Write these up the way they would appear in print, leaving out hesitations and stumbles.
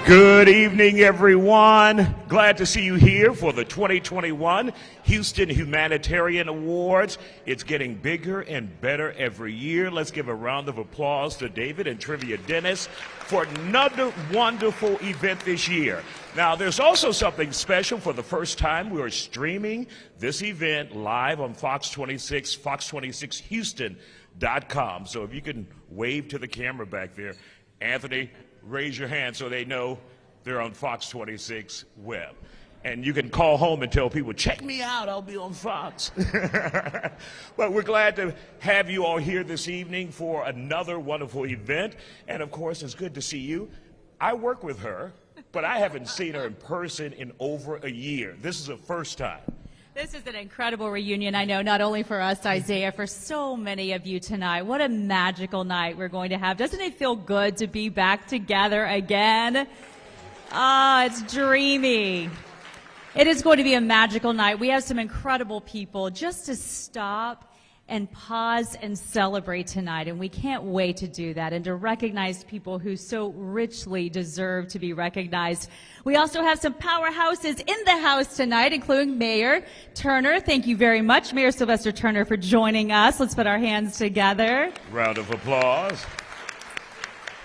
Good evening, everyone. Glad to see you here for the 2021 Houston Humanitarian Awards. It's getting bigger and better every year. Let's give a round of applause to David and Trivia Dennis for another wonderful event this year. Now, there's also something special. For the first time, we are streaming this event live on Fox 26, fox26houston.com. So if you can wave to the camera back there, Anthony, raise your hand so they know they're on Fox 26 web. And you can call home and tell people, check me out, I'll be on Fox. But we're glad to have you all here this evening for another wonderful event. And of course, it's good to see you. I work with her, but I haven't seen her in person in over a year. This is the first time. This is an incredible reunion, I know, not only for us, Isiah, for so many of you tonight. What a magical night we're going to have. Doesn't it feel good to be back together again? It's dreamy. It is going to be a magical night. We have some incredible people just to stop and pause and celebrate tonight, and we can't wait to do that and to recognize people who so richly deserve to be recognized. We also have some powerhouses in the house tonight, including Mayor Turner. Thank you very much, Mayor Sylvester Turner, for joining us. Let's put our hands together. Round of applause.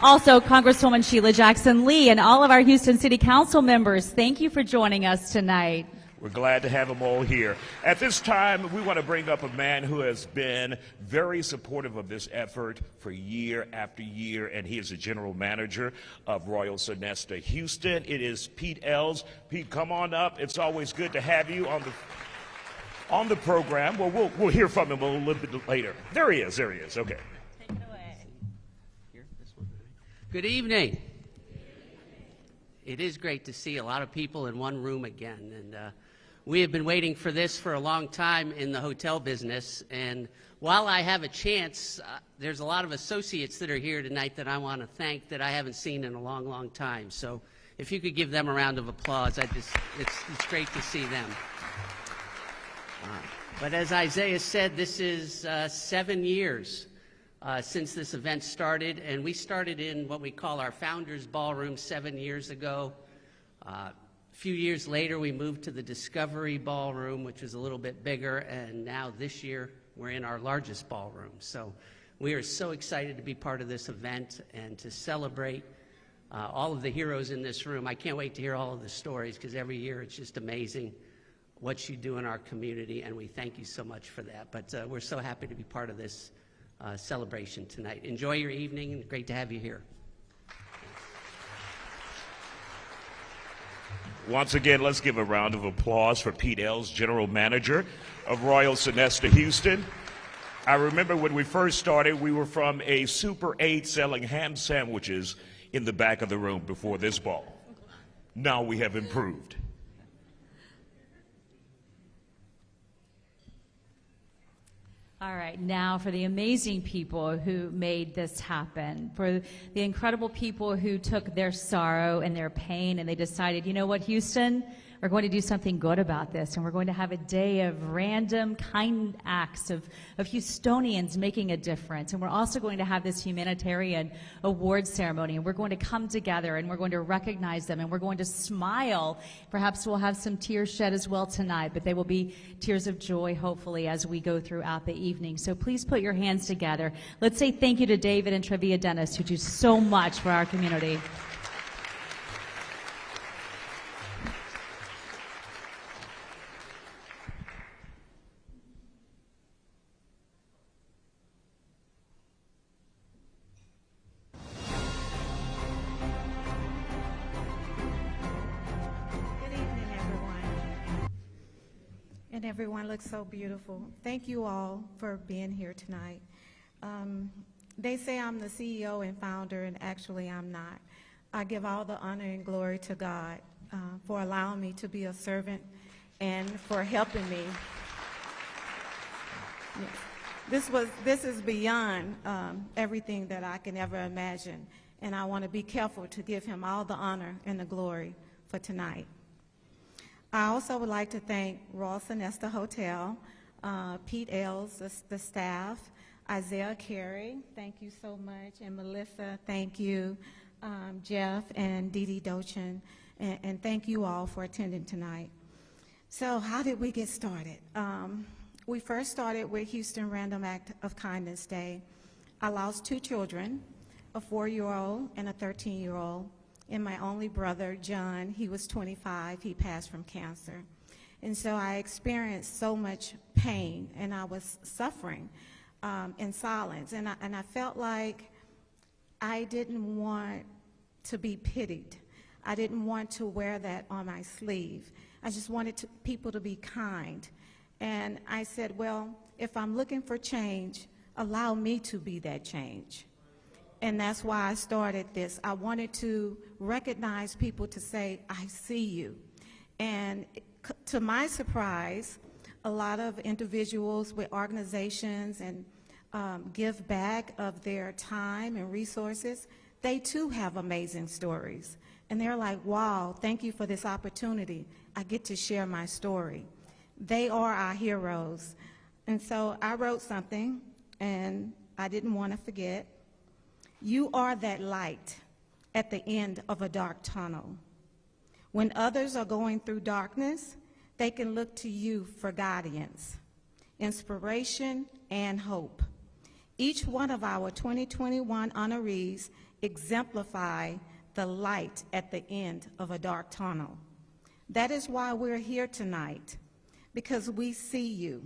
Also, Congresswoman Sheila Jackson Lee and all of our Houston City Council members, thank you for joining us tonight. We're glad to have them all here. At this time, we want to bring up a man who has been very supportive of this effort for year after year, and he is the general manager of Royal Sonesta Houston. It is Pete Els. Pete, come on up. It's always good to have you on the program. Well, we'll hear from him a little bit later. There he is. Okay. Take it away. Here, this one. Good evening. It is great to see a lot of people in one room again, and we have been waiting for this for a long time in the hotel business, and while I have a chance, there's a lot of associates that are here tonight that I want to thank that I haven't seen in a long, long time. So if you could give them a round of applause, it's great to see them. But as Isiah said, this is 7 years since this event started, and we started in what we call our Founders Ballroom 7 years ago. A few years later, we moved to the Discovery Ballroom, which is a little bit bigger, and now this year, we're in our largest ballroom. So we are so excited to be part of this event and to celebrate all of the heroes in this room. I can't wait to hear all of the stories, because every year it's just amazing what you do in our community, and we thank you so much for that. But we're so happy to be part of this celebration tonight. Enjoy your evening. Great to have you here. Once again, let's give a round of applause for Pete Els, General Manager of Royal Sonesta Houston. I remember when we first started, we were from a Super 8 selling ham sandwiches in the back of the room before this ball. Now we have improved. All right, now for the amazing people who made this happen, for the incredible people who took their sorrow and their pain and they decided, you know what, Houston, we're going to do something good about this, and we're going to have a day of random kind acts of Houstonians making a difference. And we're also going to have this humanitarian awards ceremony, and we're going to come together and we're going to recognize them and we're going to smile. Perhaps we'll have some tears shed as well tonight, but they will be tears of joy, hopefully, as we go throughout the evening. So please put your hands together. Let's say thank you to David and Trivia Dennis, who do so much for our community. Everyone looks so beautiful. Thank you all for being here tonight. They say I'm the CEO and founder, and actually I'm not. I give all the honor and glory to God for allowing me to be a servant and for helping me. This is beyond everything that I can ever imagine, and I want to be careful to give him all the honor and the glory for tonight. I also would like to thank Royal Sonesta Hotel, Pete Els, the staff, Isiah, Carey, thank you so much, and Melissa, thank you. Jeff and Dee Dee Dochin, and thank you all for attending tonight. So how did we get started? We first started with Houston Random Act of Kindness Day. I lost 2 children, a 4-year-old and a 13-year-old, and my only brother, John, he was 25, he passed from cancer. And so I experienced so much pain, and I was suffering in silence, and I felt like I didn't want to be pitied. I didn't want to wear that on my sleeve. I just wanted people to be kind. And I said, well, if I'm looking for change, allow me to be that change. And that's why I started this. I wanted to recognize people to say, I see you. And to my surprise, a lot of individuals with organizations and give back of their time and resources, they too have amazing stories. And they're like, wow, thank you for this opportunity. I get to share my story. They are our heroes. And so I wrote something, and I didn't want to forget. You are that light at the end of a dark tunnel. When others are going through darkness, they can look to you for guidance, inspiration, and hope. Each one of our 2021 honorees exemplify the light at the end of a dark tunnel. That is why we're here tonight, because we see you.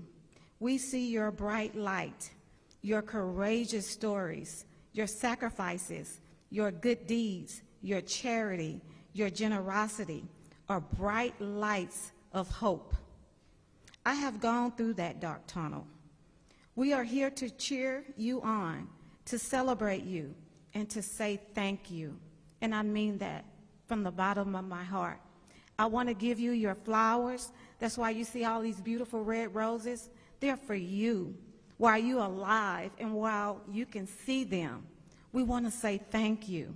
We see your bright light, your courageous stories, your sacrifices, your good deeds, your charity, your generosity are bright lights of hope. I have gone through that dark tunnel. We are here to cheer you on, to celebrate you, and to say thank you. And I mean that from the bottom of my heart. I want to give you your flowers. That's why you see all these beautiful red roses. They're for you, while you're alive and while you can see them. We want to say thank you.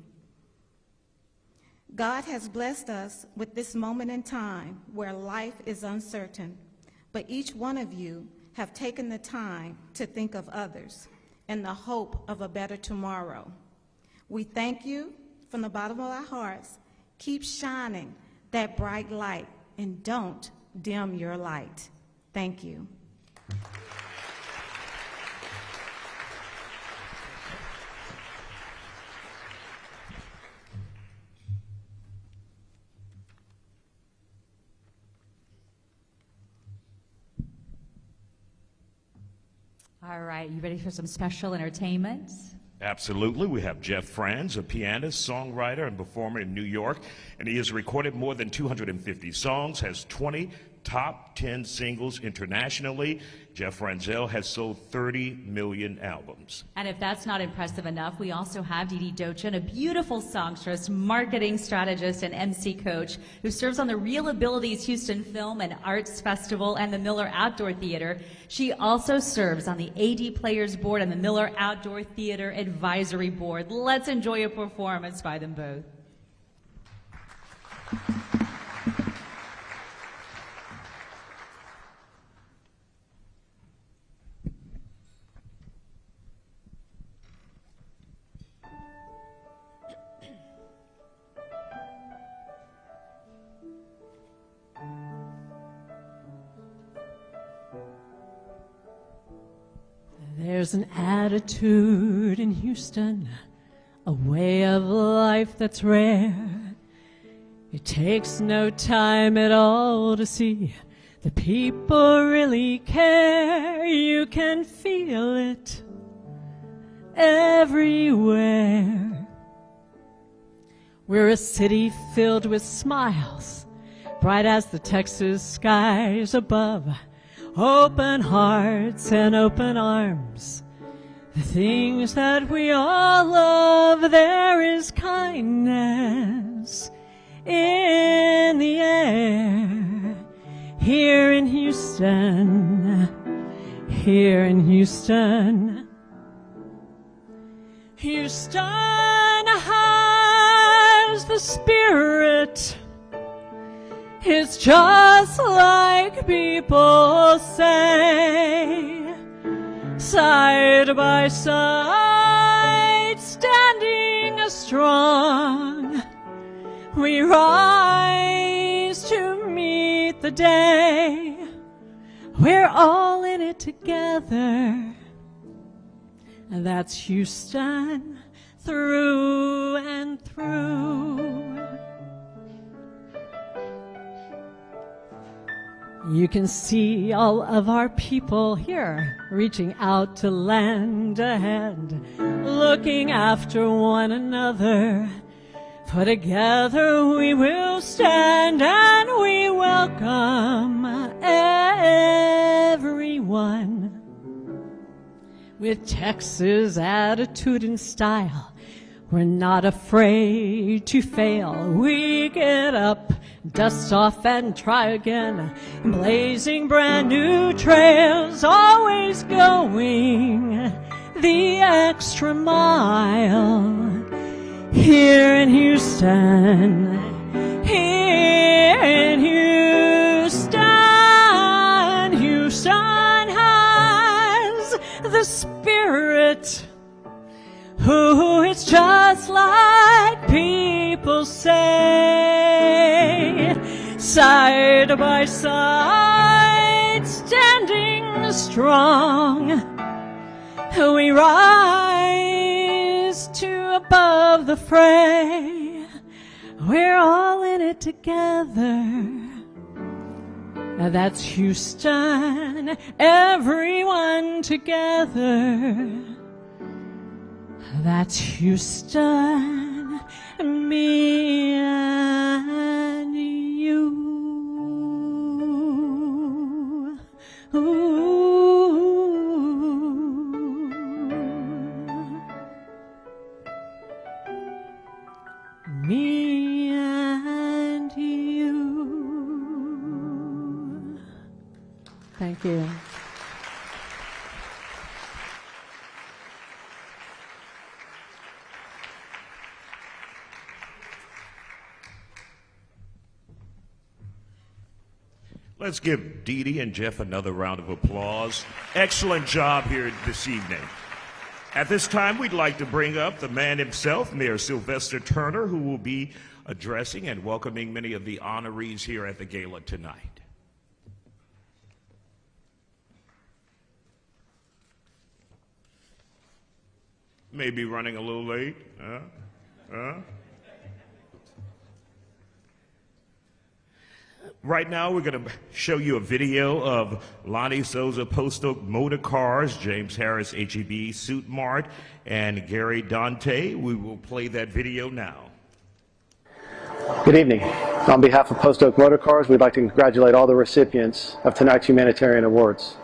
God has blessed us with this moment in time where life is uncertain, but each one of you have taken the time to think of others and the hope of a better tomorrow. We thank you from the bottom of our hearts. Keep shining that bright light and don't dim your light. Thank you. All right, you ready for some special entertainment? Absolutely. We have Jeff Franz, a pianist, songwriter, and performer in New York, and he has recorded more than 250 songs, has 20 top 10 singles internationally. Jeff Franzel has sold 30 million albums. And if that's not impressive enough, we also have Dee Dee Dochin, a beautiful songstress, marketing strategist, and MC coach who serves on the Real Abilities Houston Film and Arts Festival and the Miller Outdoor Theater. She also serves on the AD Players Board and the Miller Outdoor Theater Advisory Board. Let's enjoy a performance by them both. There's an attitude in Houston, a way of life that's rare. It takes no time at all to see the people really care. You can feel it everywhere. We're a city filled with smiles, bright as the Texas skies above. Open hearts and open arms, the things that we all love. There is kindness in the air. Here in Houston, here in Houston. Houston has the spirit. It's just like people say, side by side, standing strong. We rise to meet the day. We're all in it together. And that's Houston through and through. You can see all of our people here reaching out to lend a hand, looking after one another. For together we will stand and we welcome everyone. With Texas attitude and style, we're not afraid to fail. We get up, dust off and try again, blazing brand new trails, always going the extra mile. Here in Houston, here in Houston, Houston has the spirit. Ooh, it's just like people say, side by side, standing strong, we rise to above the fray. We're all in it together. That's Houston, everyone together. That's Houston, me and you. Ooh. Me and you. Thank you. Let's give Dee Dee and Jeff another round of applause. Excellent job here this evening. At this time, we'd like to bring up the man himself, Mayor Sylvester Turner, who will be addressing and welcoming many of the honorees here at the gala tonight. Maybe running a little late. Right now, we're going to show you a video of Lonnie Souza Post Oak Motor Cars, James Harris HEB Suit Mart, and Gary Dante. We will play that video now. Good evening. On behalf of Post Oak Motor Cars, we'd like to congratulate all the recipients of tonight's Humanitarian Awards.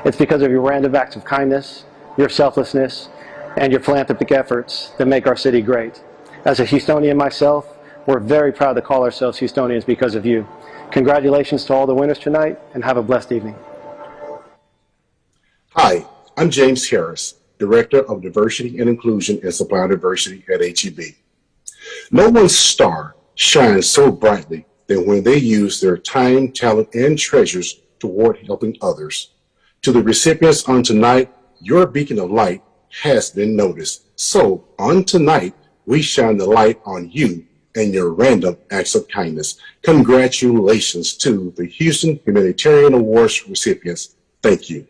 It's because of your random acts of kindness, your selflessness, and your philanthropic efforts that make our city great. As a Houstonian myself, we're very proud to call ourselves Houstonians because of you. Congratulations to all the winners tonight, and have a blessed evening. Hi, I'm James Harris, Director of Diversity and Inclusion and Supplier Diversity at HEB. No one's star shines so brightly than when they use their time, talent, and treasures toward helping others. To the recipients on tonight, your beacon of light has been noticed. So on tonight, we shine the light on you and your random acts of kindness. Congratulations to the Houston Humanitarian Awards recipients. Thank you.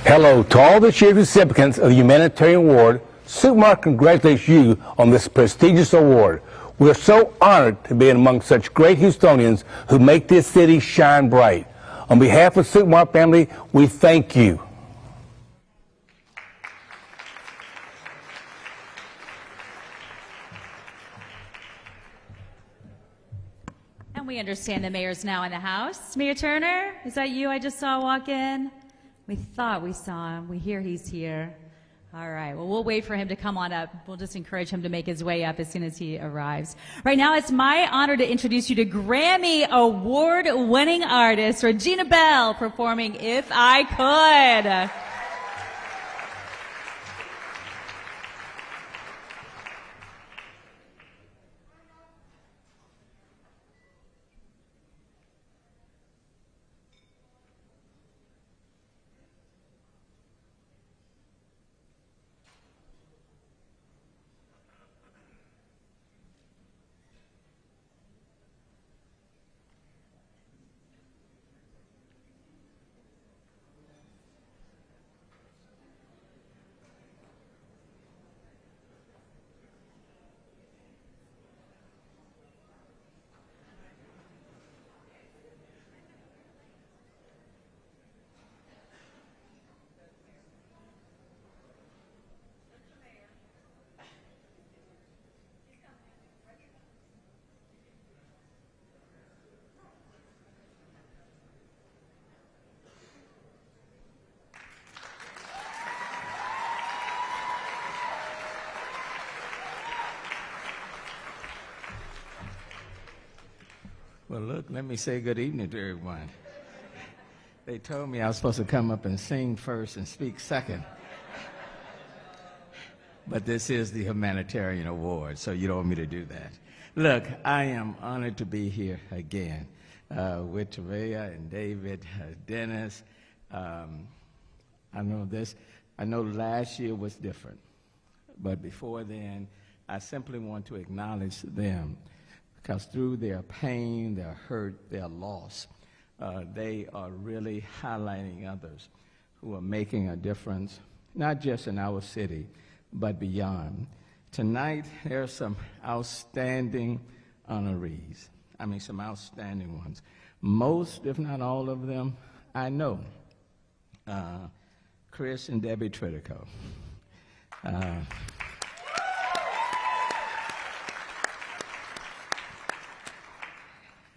Hello to all the cheered recipients of the Humanitarian Award. Supermarket congratulates you on this prestigious award. We're so honored to be among such great Houstonians who make this city shine bright. On behalf of the Supermarket family, we thank you. And we understand the mayor's now in the house. Mayor Turner, is that you I just saw walk in? We thought we saw him. We hear he's here. All right. Well, we'll wait for him to come on up. We'll just encourage him to make his way up as soon as he arrives. Right now, it's my honor to introduce you to Grammy Award-winning artist Regina Bell performing If I Could. Well, look, let me say good evening to everyone. They told me I was supposed to come up and sing first and speak second. But this is the Humanitarian Award, so you don't want me to do that. Look, I am honored to be here again with Terea and David, Dennis. I know last year was different, but before then, I simply want to acknowledge them, because through their pain, their hurt, their loss, they are really highlighting others who are making a difference, not just in our city, but beyond. Tonight, there are some outstanding honorees. I mean, some outstanding ones. Most, if not all of them, I know. Chris and Debbie Tritico.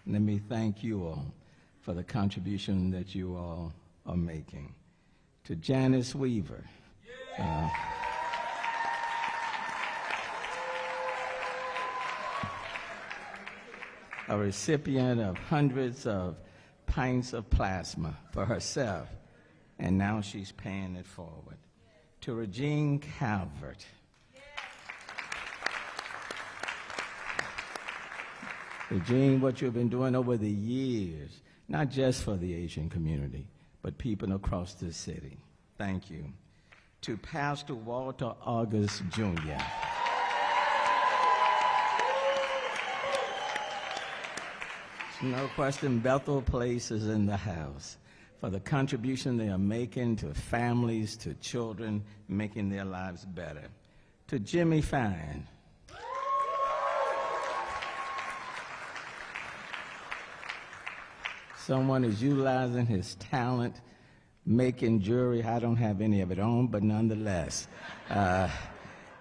Let me thank you all for the contribution that you all are making. To Janice Weaver. A recipient of hundreds of pints of plasma for herself, and now she's paying it forward. To Regine Calvert. Regine, what you've been doing over the years, not just for the Asian community, but people across the city. Thank you. To Pastor Walter August Jr. No question, Bethel Place is in the house for the contribution they are making to families, to children, making their lives better. To Jimmy Fine. Someone is utilizing his talent, making jewelry. I don't have any of it on, but nonetheless. And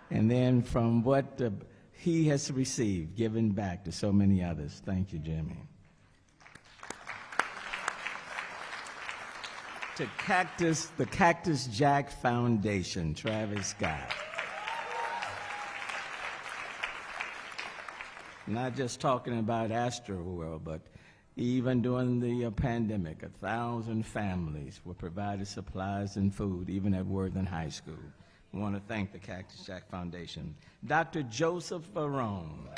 then from what he has received, giving back to so many others. Thank you, Jimmy. To the Cactus Jack Foundation, Travis Scott. Not just talking about Astroworld, but even during the pandemic, 1,000 families were provided supplies and food, even at Worthing High School. I want to thank the Cactus Jack Foundation. Dr. Joseph Barone.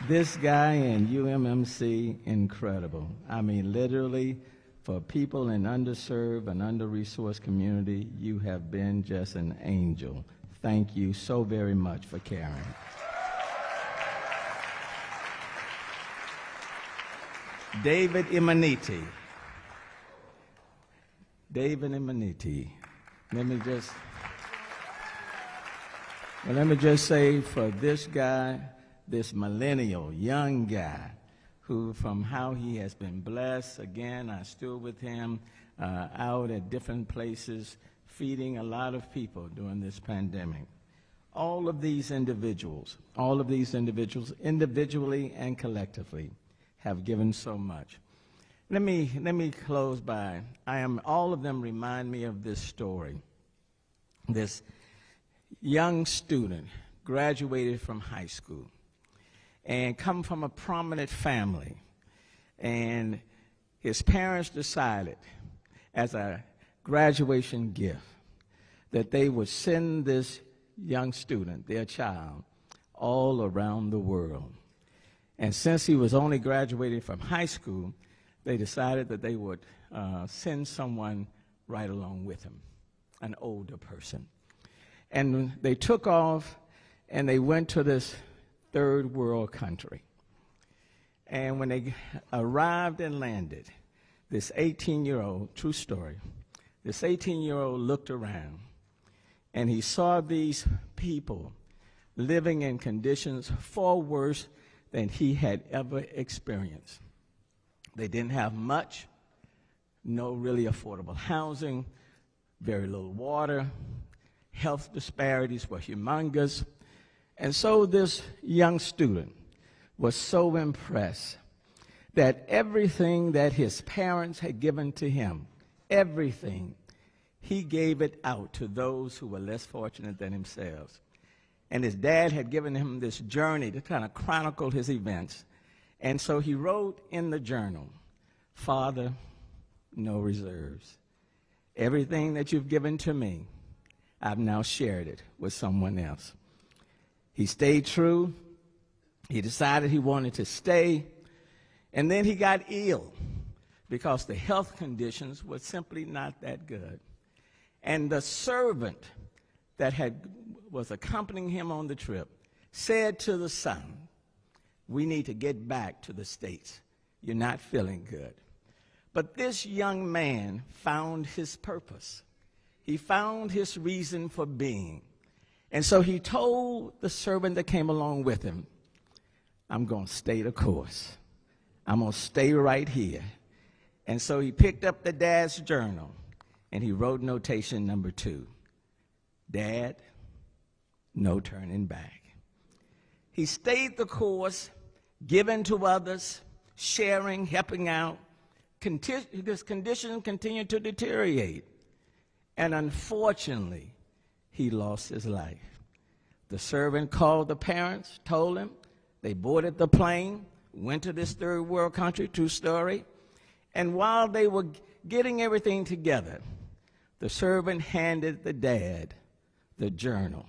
This guy in UMMC, incredible. I mean, literally, for people in underserved and under-resourced community, you have been just an angel. Thank you so very much for caring. David Imaniti. David Imaniti. Let me just say, for this guy, this millennial, young guy, who from how he has been blessed, again, I stood with him out at different places, feeding a lot of people during this pandemic. All of these individuals, individually and collectively, have given so much. Let me close by, all of them remind me of this story. This young student graduated from high school and come from a prominent family. And his parents decided, as a graduation gift, that they would send this young student, their child, all around the world. And since he was only graduating from high school, they decided that they would send someone right along with him, an older person. And they took off and they went to this third world country. And when they arrived and landed, this 18-year-old, true story, this 18-year-old looked around and he saw these people living in conditions far worse than he had ever experienced. They didn't have much, no really affordable housing, very little water, health disparities were humongous. And so this young student was so impressed that everything that his parents had given to him, everything, he gave it out to those who were less fortunate than themselves. And his dad had given him this journey to kind of chronicle his events. And so he wrote in the journal, "Father, no reserves. Everything that you've given to me, I've now shared it with someone else." He stayed true. He decided he wanted to stay. And then he got ill because the health conditions were simply not that good. And the servant that was accompanying him on the trip said to the son, "We need to get back to the States. You're not feeling good." But this young man found his purpose. He found his reason for being. And so he told the servant that came along with him, "I'm going to stay the course. I'm going to stay right here." And so he picked up the dad's journal and he wrote notation number 2. "Dad, no turning back." He stayed the course, giving to others, sharing, helping out. His condition continued to deteriorate. And unfortunately, he lost his life. The servant called the parents, told them. They boarded the plane, went to this third world country, true story. And while they were getting everything together, the servant handed the dad the journal.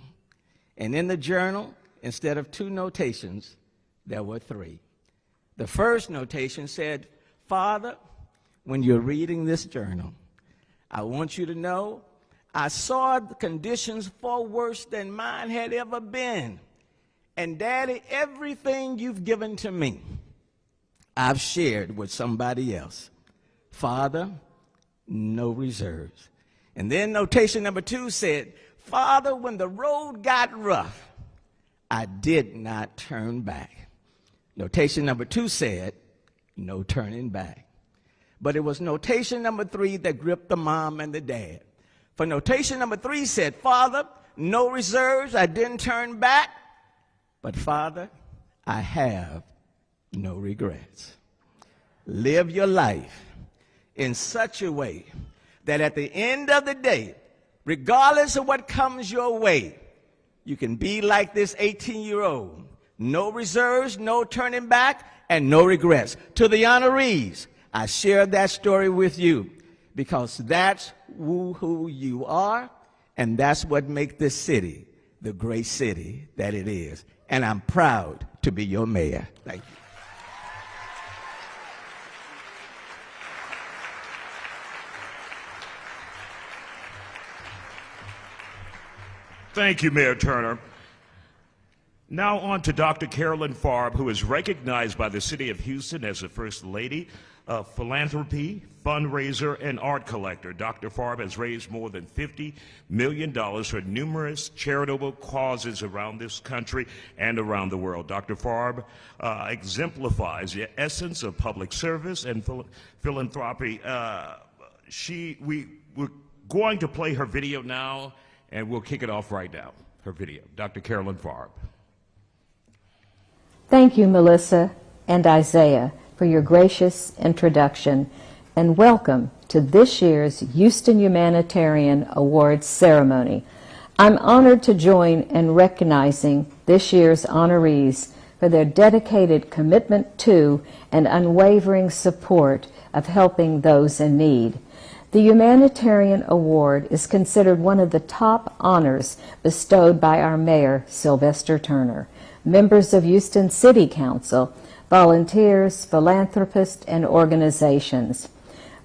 And in the journal, instead of 2 notations, there were 3. The first notation said, "Father, when you're reading this journal, I want you to know I saw the conditions far worse than mine had ever been. And Daddy, everything you've given to me, I've shared with somebody else. Father, no reserves." And then notation number 2 said, "Father, when the road got rough, I did not turn back." Notation number 2 said, "No turning back." But it was notation number 3 that gripped the mom and the dad. For notation number 3 said, "Father, no reserves, I didn't turn back, but Father, I have no regrets." Live your life in such a way that at the end of the day, regardless of what comes your way, you can be like this 18-year-old. No reserves, no turning back, and no regrets. To the honorees, I share that story with you because that's who you are, and that's what makes this city the great city that it is. And I'm proud to be your mayor. Thank you. Thank you, Mayor Turner. Now on to Dr. Carolyn Farb, who is recognized by the City of Houston as the First Lady of Philanthropy, Fundraiser, and Art Collector. Dr. Farb has raised more than $50 million for numerous charitable causes around this country and around the world. Dr. Farb exemplifies the essence of public service and philanthropy. We're going to play her video now, and we'll kick it off right now, her video. Dr. Carolyn Farb. Thank you, Melissa and Isiah, for your gracious introduction, and welcome to this year's Houston Humanitarian Awards ceremony. I'm honored to join in recognizing this year's honorees for their dedicated commitment to and unwavering support of helping those in need. The Humanitarian Award is considered one of the top honors bestowed by our Mayor, Sylvester Turner, members of Houston City Council, volunteers, philanthropists, and organizations.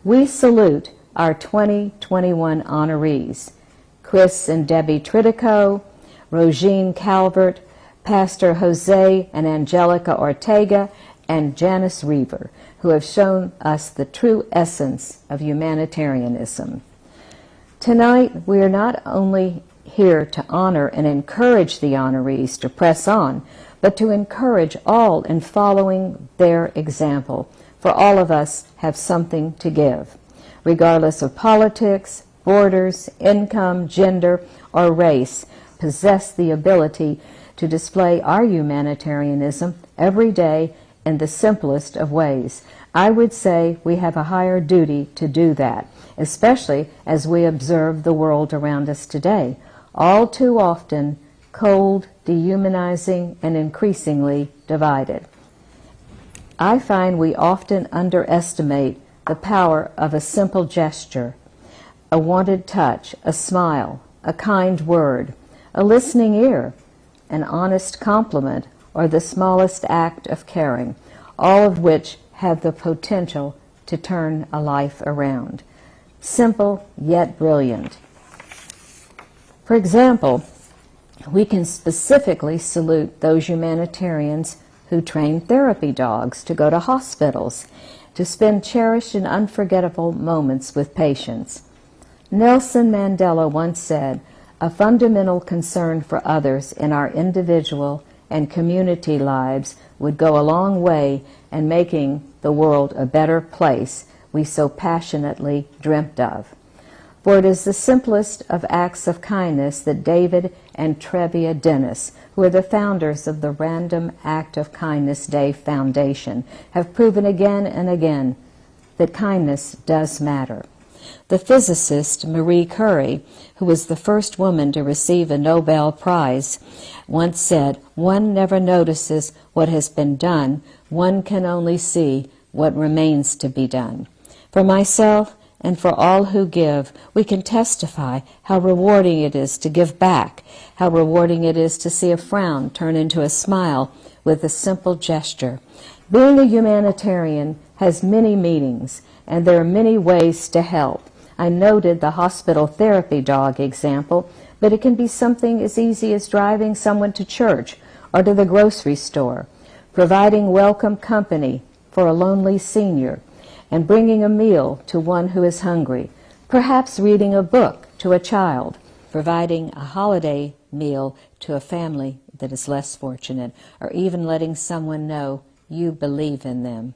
We salute our 2021 honorees, Chris and Debbie Tridico, Rogine Calvert, Pastor Jose and Angelica Ortega, and Janice Reaver, who have shown us the true essence of humanitarianism. Tonight, we are not only here to honor and encourage the honorees to press on, but to encourage all in following their example, for all of us have something to give, regardless of politics, borders, income, gender, or race, possess the ability to display our humanitarianism every day in the simplest of ways. I would say we have a higher duty to do that, especially as we observe the world around us today. All too often, cold, dehumanizing, and increasingly divided. I find we often underestimate the power of a simple gesture, a wanted touch, a smile, a kind word, a listening ear, an honest compliment, or the smallest act of caring, all of which have the potential to turn a life around. Simple yet brilliant. For example, we can specifically salute those humanitarians who train therapy dogs to go to hospitals, to spend cherished and unforgettable moments with patients. Nelson Mandela once said, "A fundamental concern for others in our individual and community lives would go a long way in making the world a better place we so passionately dreamt of." For it is the simplest of acts of kindness that David and Trevia Dennis, who are the founders of the Random Act of Kindness Day Foundation, have proven again and again that kindness does matter. The physicist Marie Carey, who was the first woman to receive a Nobel Prize, once said, "One never notices what has been done, one can only see what remains to be done." For myself, and for all who give, we can testify how rewarding it is to give back, how rewarding it is to see a frown turn into a smile with a simple gesture. Being a humanitarian has many meanings, and there are many ways to help. I noted the hospital therapy dog example, but it can be something as easy as driving someone to church or to the grocery store, providing welcome company for a lonely senior, and bringing a meal to one who is hungry, perhaps reading a book to a child, providing a holiday meal to a family that is less fortunate, or even letting someone know you believe in them.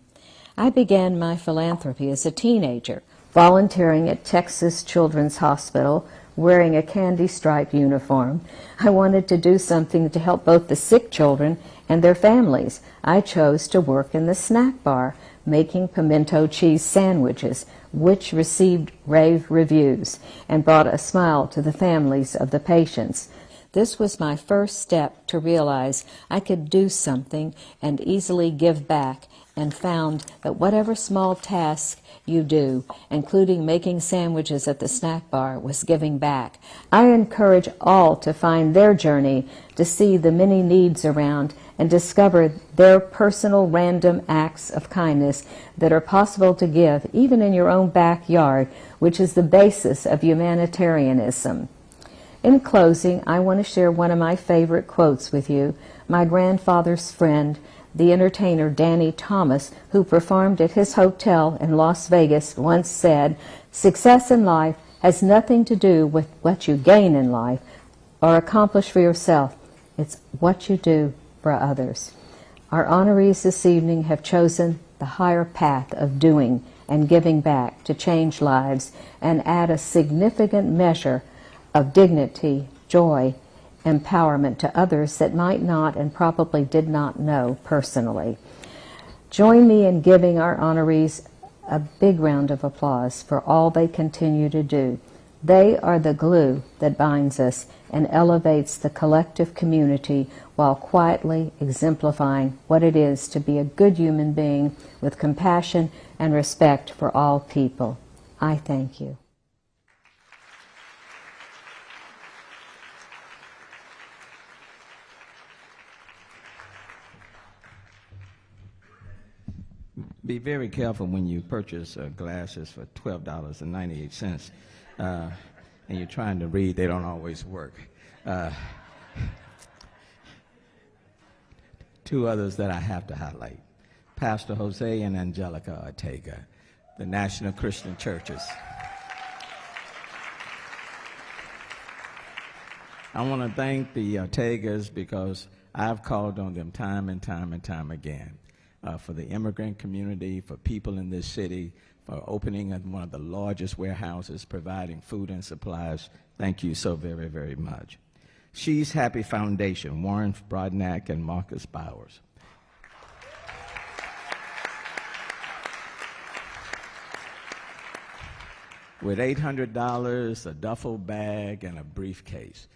I began my philanthropy as a teenager, volunteering at Texas Children's Hospital, wearing a candy-striped uniform. I wanted to do something to help both the sick children and their families. I chose to work in the snack bar, making pimento cheese sandwiches, which received rave reviews and brought a smile to the families of the patients. This was my first step to realize I could do something and easily give back, and found that whatever small task you do, including making sandwiches at the snack bar, was giving back. I encourage all to find their journey, to see the many needs around, and discover their personal random acts of kindness that are possible to give even in your own backyard, which is the basis of humanitarianism. In closing, I want to share one of my favorite quotes with you. My grandfather's friend, the entertainer Danny Thomas, who performed at his hotel in Las Vegas, once said, "Success in life has nothing to do with what you gain in life or accomplish for yourself. It's what you do for others." Our honorees this evening have chosen the higher path of doing and giving back to change lives and add a significant measure of dignity, joy, empowerment to others that might not and probably did not know personally. Join me in giving our honorees a big round of applause for all they continue to do. They are the glue that binds us and elevates the collective community while quietly exemplifying what it is to be a good human being with compassion and respect for all people. I thank you. Be very careful when you purchase glasses for $12.98 and you're trying to read. They don't always work. Two others that I have to highlight: Pastor Jose and Angelica Ortega, the National Christian Churches. I want to thank the Ortegas because I've called on them time and time and time again. For the immigrant community, for people in this city, for opening one of the largest warehouses, providing food and supplies. Thank you so very, very much. She's Happy Foundation, Warren Brodnack and Marcus Bowers. with $800, a duffel bag, and a briefcase.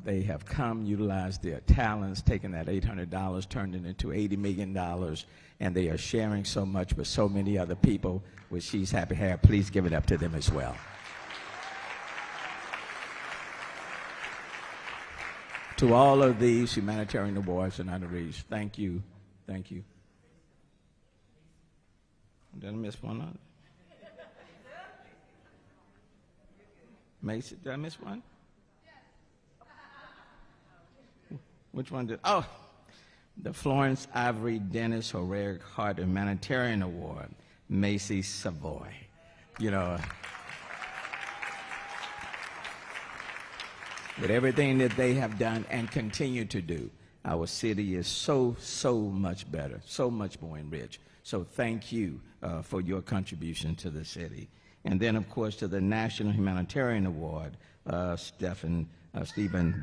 They have come, utilized their talents, taken that $800, turned it into $80 million, and they are sharing so much with so many other people with She's Happy Hair. Please give it up to them as well. To all of these humanitarian awards and honorees, thank you, thank you. Did I miss one on it? Macy, did I miss one? Which one did? Oh, the Florence Ivory Dennis Herrera Hart Humanitarian Award, Macy Savoy. You know, with everything that they have done and continue to do, our city is so much better, so much more enriched. So thank you for your contribution to the city. And then, of course, to the National Humanitarian Award, Stephen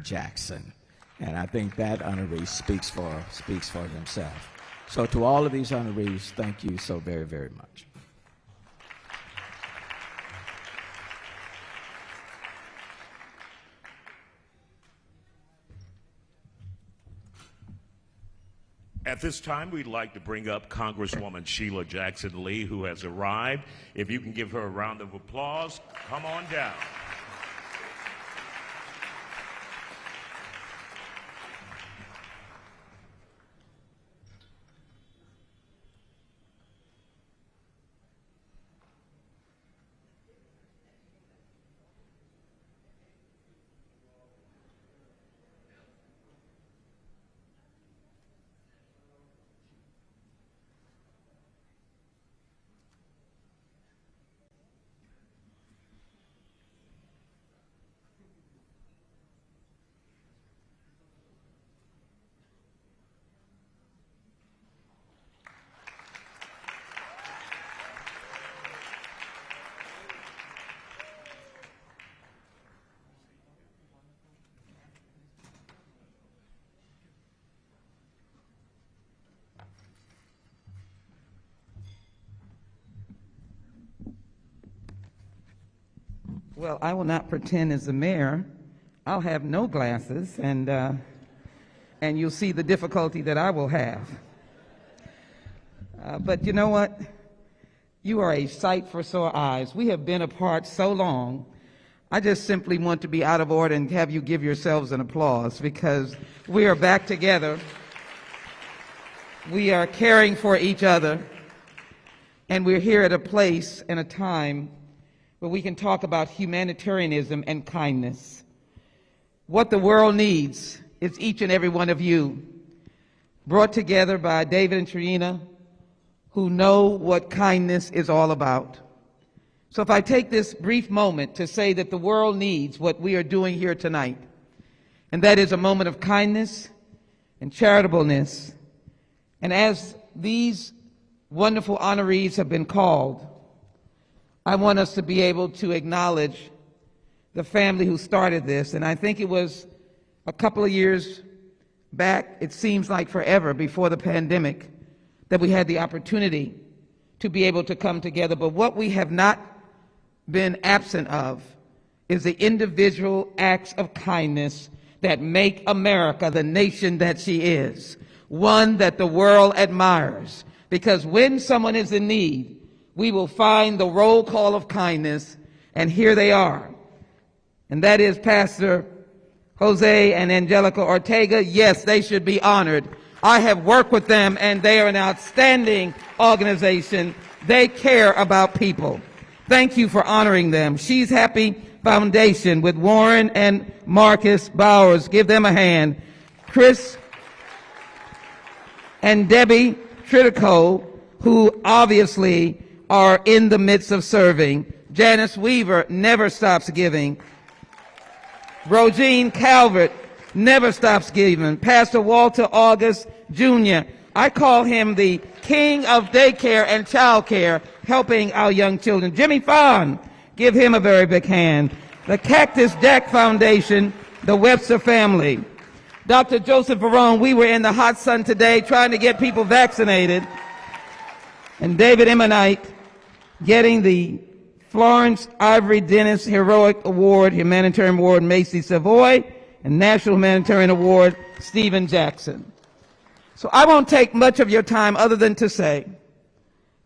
Jackson. And I think that honoree speaks for himself. So to all of these honorees, thank you so very, very much. At this time, we'd like to bring up Congresswoman Sheila Jackson Lee, who has arrived. If you can give her a round of applause, come on down. Well, I will not pretend as the mayor. I'll have no glasses, and you'll see the difficulty that I will have. But you know what? You are a sight for sore eyes. We have been apart so long. I just simply want to be out of order and have you give yourselves an applause, because we are back together. We are caring for each other, and we're here at a place and a time where we can talk about humanitarianism and kindness. What the world needs is each and every one of you, brought together by David and Trina, who know what kindness is all about. So if I take this brief moment to say that the world needs what we are doing here tonight, and that is a moment of kindness and charitableness. And as these wonderful honorees have been called, I want us to be able to acknowledge the family who started this. And I think it was a couple of years back, it seems like forever, before the pandemic, that we had the opportunity to be able to come together. But what we have not been absent of is the individual acts of kindness that make America the nation that she is, one that the world admires. Because when someone is in need, we will find the roll call of kindness, and here they are. And that is Pastor Jose and Angelica Ortega. Yes, they should be honored. I have worked with them, and they are an outstanding organization. They care about people. Thank you for honoring them. She's Happy Foundation with Warren and Marcus Bowers. Give them a hand. Chris and Debbie Tritico, who obviously are in the midst of serving. Janice Weaver never stops giving. Rogine Calvert never stops giving. Pastor Walter August Jr., I call him the king of daycare and child care, helping our young children. Jimmy Fahn, give him a very big hand. The Cactus Jack Foundation, the Webster family. Dr. Joseph Verone, we were in the hot sun today trying to get people vaccinated. And David Immonite getting the Florence Ivory Dennis Heroic Award, Humanitarian Award, Macy Savoy, and National Humanitarian Award, Stephen Jackson. So I won't take much of your time other than to say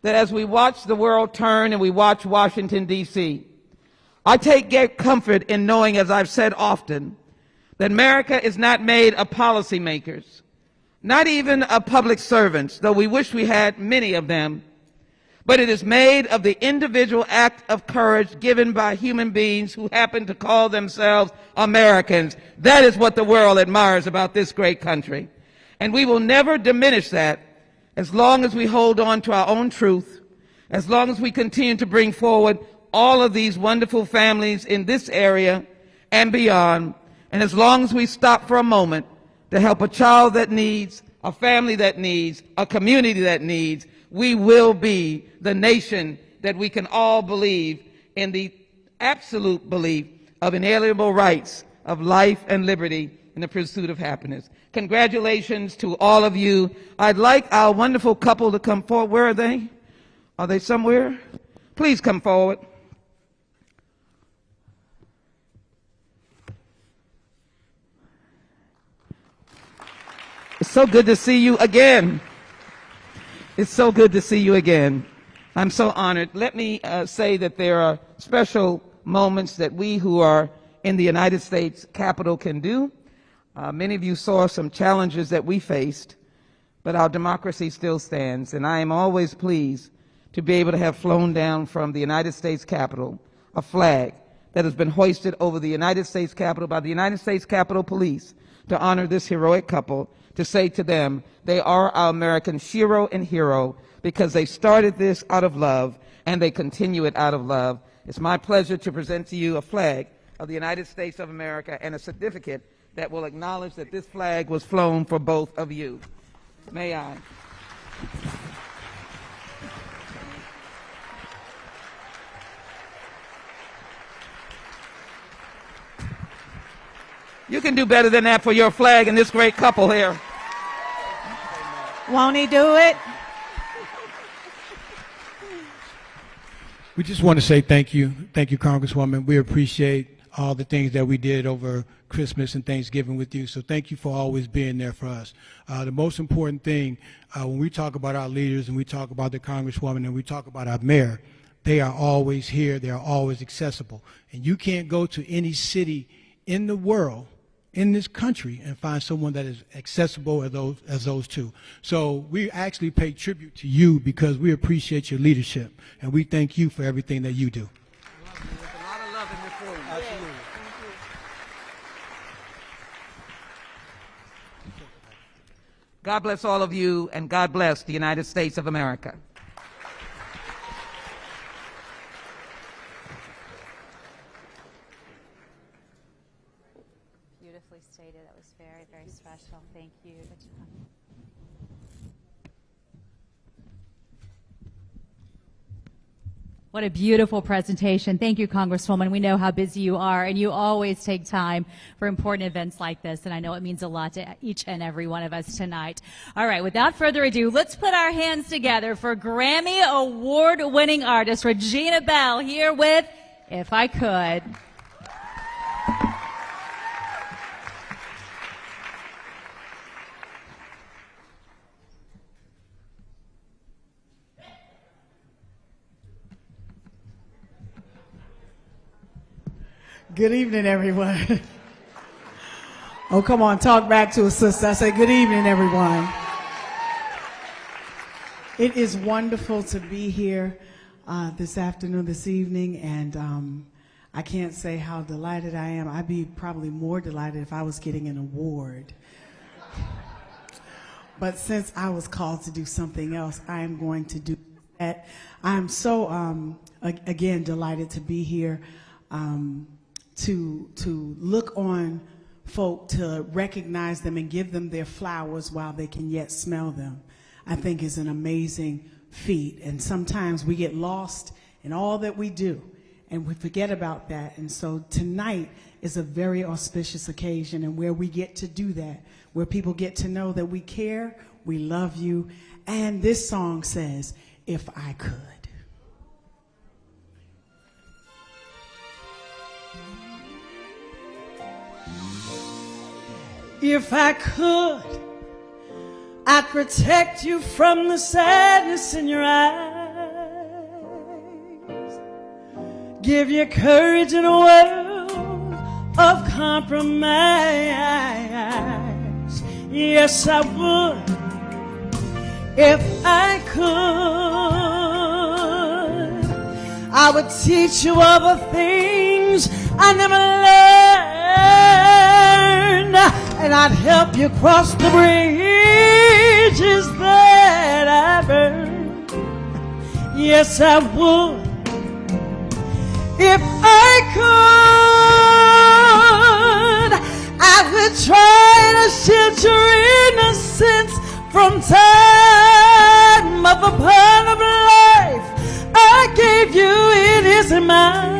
that as we watch the world turn and we watch Washington, D.C., I take great comfort in knowing, as I've said often, that America is not made of policymakers, not even of public servants, though we wish we had many of them, but it is made of the individual act of courage given by human beings who happen to call themselves Americans. That is what the world admires about this great country. And we will never diminish that as long as we hold on to our own truth, as long as we continue to bring forward all of these wonderful families in this area and beyond, and as long as we stop for a moment to help a child that needs, a family that needs, a community that needs, we will be the nation that we can all believe in the absolute belief of inalienable rights of life and liberty in the pursuit of happiness. Congratulations to all of you. I'd like our wonderful couple to come forward. Where are they? Are they somewhere? Please come forward. It's so good to see you again. It's so good to see you again. I'm so honored. Let me say that there are special moments that we who are in the United States Capitol can do. Many of you saw some challenges that we faced, but our democracy still stands, and I am always pleased to be able to have flown down from the United States Capitol a flag that has been hoisted over the United States Capitol by the United States Capitol Police to honor this heroic couple, to say to them, they are our American shero and hero because they started this out of love and they continue it out of love. It's my pleasure to present to you a flag of the United States of America and a certificate that will acknowledge that this flag was flown for both of you. May I? You can do better than that for your flag and this great couple here. Won't he do it? We just want to say thank you. Thank you, Congresswoman. We appreciate all the things that we did over Christmas and Thanksgiving with you. So thank you for always being there for us. The most important thing, when we talk about our leaders and we talk about the Congresswoman and we talk about our mayor, they are always here. They are always accessible. And you can't go to any city in the world, in this country, and find someone that is accessible as those two. So we actually pay tribute to you because we appreciate your leadership, and we thank you for everything that you do. There's a lot of love in this room. Absolutely. God bless all of you, and God bless the United States of America. Beautifully stated. That was very, very special. Thank you. Good job. What a beautiful presentation. Thank you, Congresswoman. We know how busy you are, and you always take time for important events like this, and I know it means a lot to each and every one of us tonight. All right, without further ado, let's put our hands together for Grammy Award-winning artist Regina Bell here with If I Could. Good evening, everyone. Oh, come on, talk back to a sister. I say, good evening, everyone. It is wonderful to be here this afternoon, this evening, and I can't say how delighted I am. I'd be probably more delighted if I was getting an award. But since I was called to do something else, I am going to do that. I'm so, again, delighted to be here. To look on folk, to recognize them and give them their flowers while they can yet smell them, I think is an amazing feat. And sometimes we get lost in all that we do and we forget about that. And so tonight is a very auspicious occasion, and where we get to do that, where people get to know that we care, we love you. And this song says, If I Could. If I could, I'd protect you from the sadness in your eyes, give you courage in a world of compromise. Yes, I would, if I could. I would teach you all the things I never learned, and I'd help you cross the bridges that I burned. Yes, I would, if I could. I would try to shield your innocence from time of the pain of life I gave you. It isn't mine.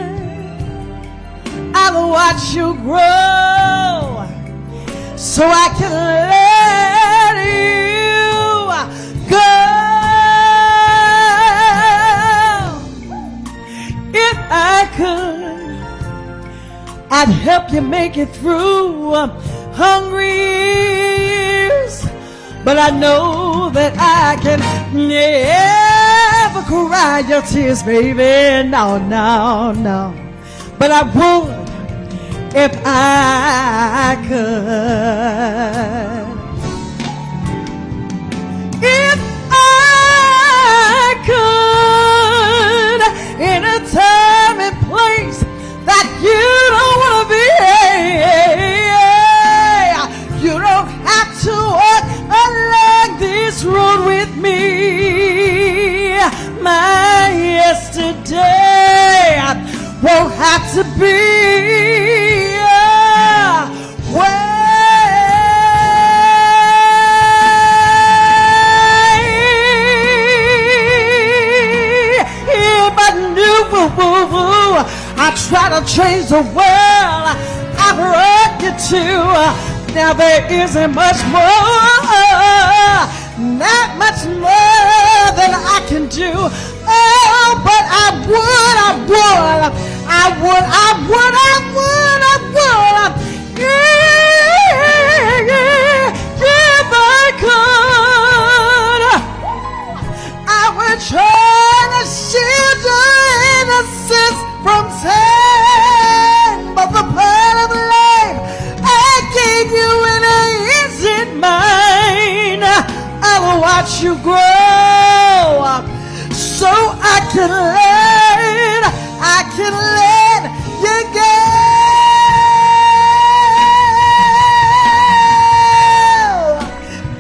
I'll watch you grow so I can let you go. If I could, I'd help you make it through hungry years, but I know that I can never cry your tears, baby. No, no, no. But I would if I could. If I could, in a time and place that you don't want to be. You don't have to walk along this road with me. My yesterday won't have to be if I knew I try to change the world I brought you to. Now there isn't much more, not much more than I can do. Oh, but I would. Yeah, if I could, I would try to shield your innocence from time of the pain of life I gave you, and it isn't mine. I will watch you grow so I can let you go.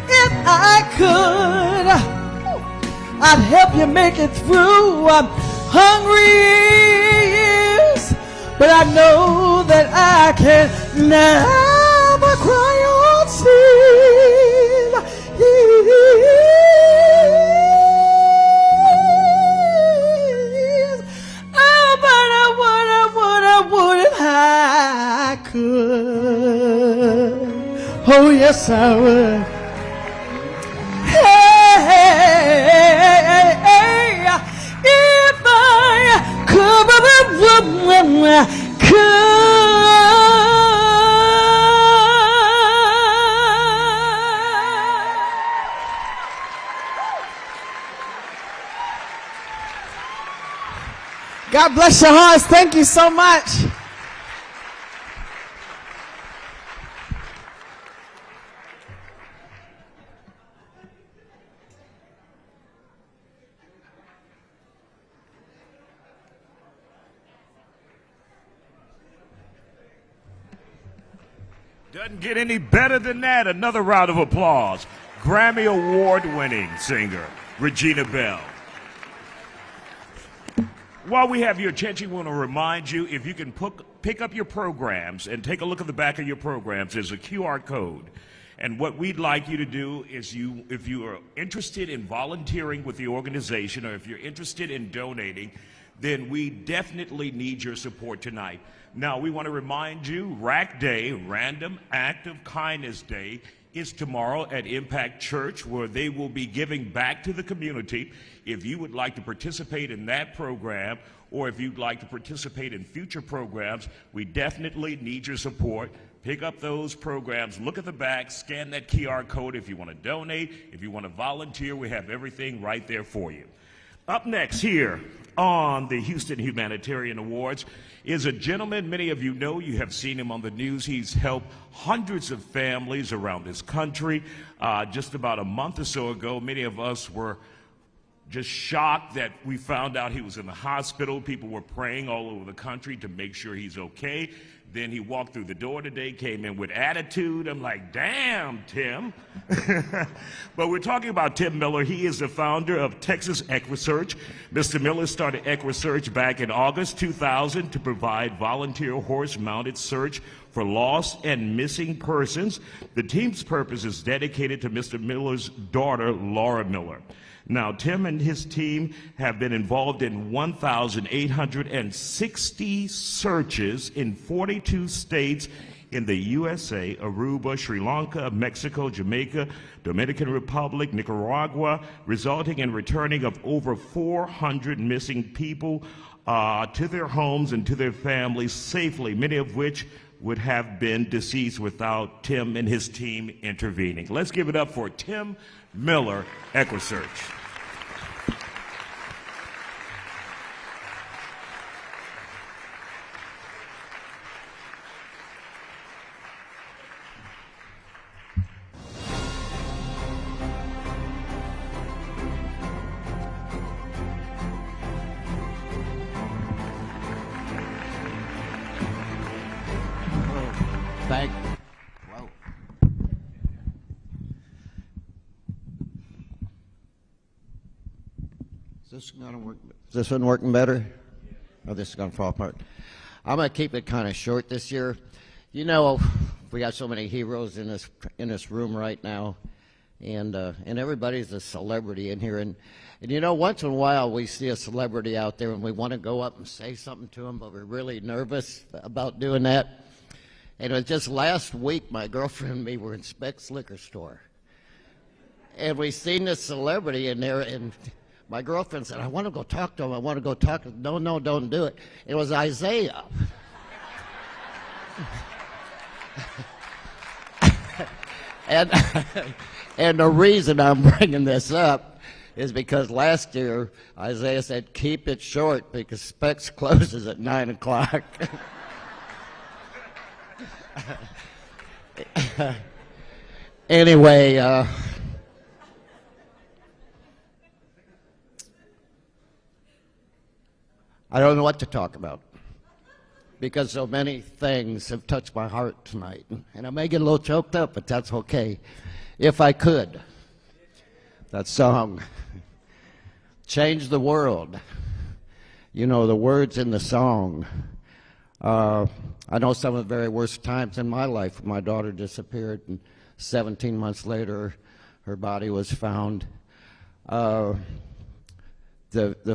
If I could, I'd help you make it through hungry years, but I know that I can never cry your tears. Oh, but I would if I could. Oh, yes, I would. If I could. God bless your hearts. Thank you so much. Doesn't get any better than that. Another round of applause. Grammy Award-winning singer, Regina Bell. While we have your attention, we want to remind you, if you can pick up your programs and take a look at the back of your programs, there's a QR code. And what we'd like you to do is, if you are interested in volunteering with the organization, or if you're interested in donating, then we definitely need your support tonight. Now, we want to remind you, RAC Day, Random Act of Kindness Day, is tomorrow at Impact Church, where they will be giving back to the community. If you would like to participate in that program, or if you'd like to participate in future programs, we definitely need your support. Pick up those programs, look at the back, scan that QR code if you want to donate, if you want to volunteer, we have everything right there for you. Up next here on the Houston Humanitarian Awards is a gentleman many of you know. You have seen him on the news. He's helped hundreds of families around this country. Just about a month or so ago, many of us were just shocked that we found out he was in the hospital. People were praying all over the country to make sure he's okay. Then he walked through the door today, came in with attitude. I'm like, damn, Tim. But we're talking about Tim Miller. He is the founder of Texas EquiSearch. Mr. Miller started EquiSearch back in August 2000 to provide volunteer horse-mounted search for lost and missing persons. The team's purpose is dedicated to Mr. Miller's daughter, Laura Miller. Now, Tim and his team have been involved in 1,860 searches in 42 states in the USA, Aruba, Sri Lanka, Mexico, Jamaica, Dominican Republic, Nicaragua, resulting in returning of over 400 missing people to their homes and to their families safely, many of which would have been deceased without Tim and his team intervening. Let's give it up for Tim Miller, EquiSearch. Thank you. Whoa. Is this going to work? Is this one working better? Oh, this is going to fall apart. I'm going to keep it kind of short this year. You know, we got so many heroes in this room right now, and everybody's a celebrity in here. And you know, once in a while we see a celebrity out there and we want to go up and say something to them, but we're really nervous about doing that. And it was just last week, my girlfriend and me were in Speck's liquor store. And we seen this celebrity in there, and my girlfriend said, I want to go talk to him. I want to go talk to him. No, don't do it. It was Isiah. and the reason I'm bringing this up is because last year, Isiah said, keep it short because Speck's closes at 9 o'clock. Anyway, I don't know what to talk about because so many things have touched my heart tonight. And I may get a little choked up, but that's okay. If I could, that song, Change the World. You know, the words in the song. I know some of the very worst times in my life. My daughter disappeared, and 17 months later, her body was found. The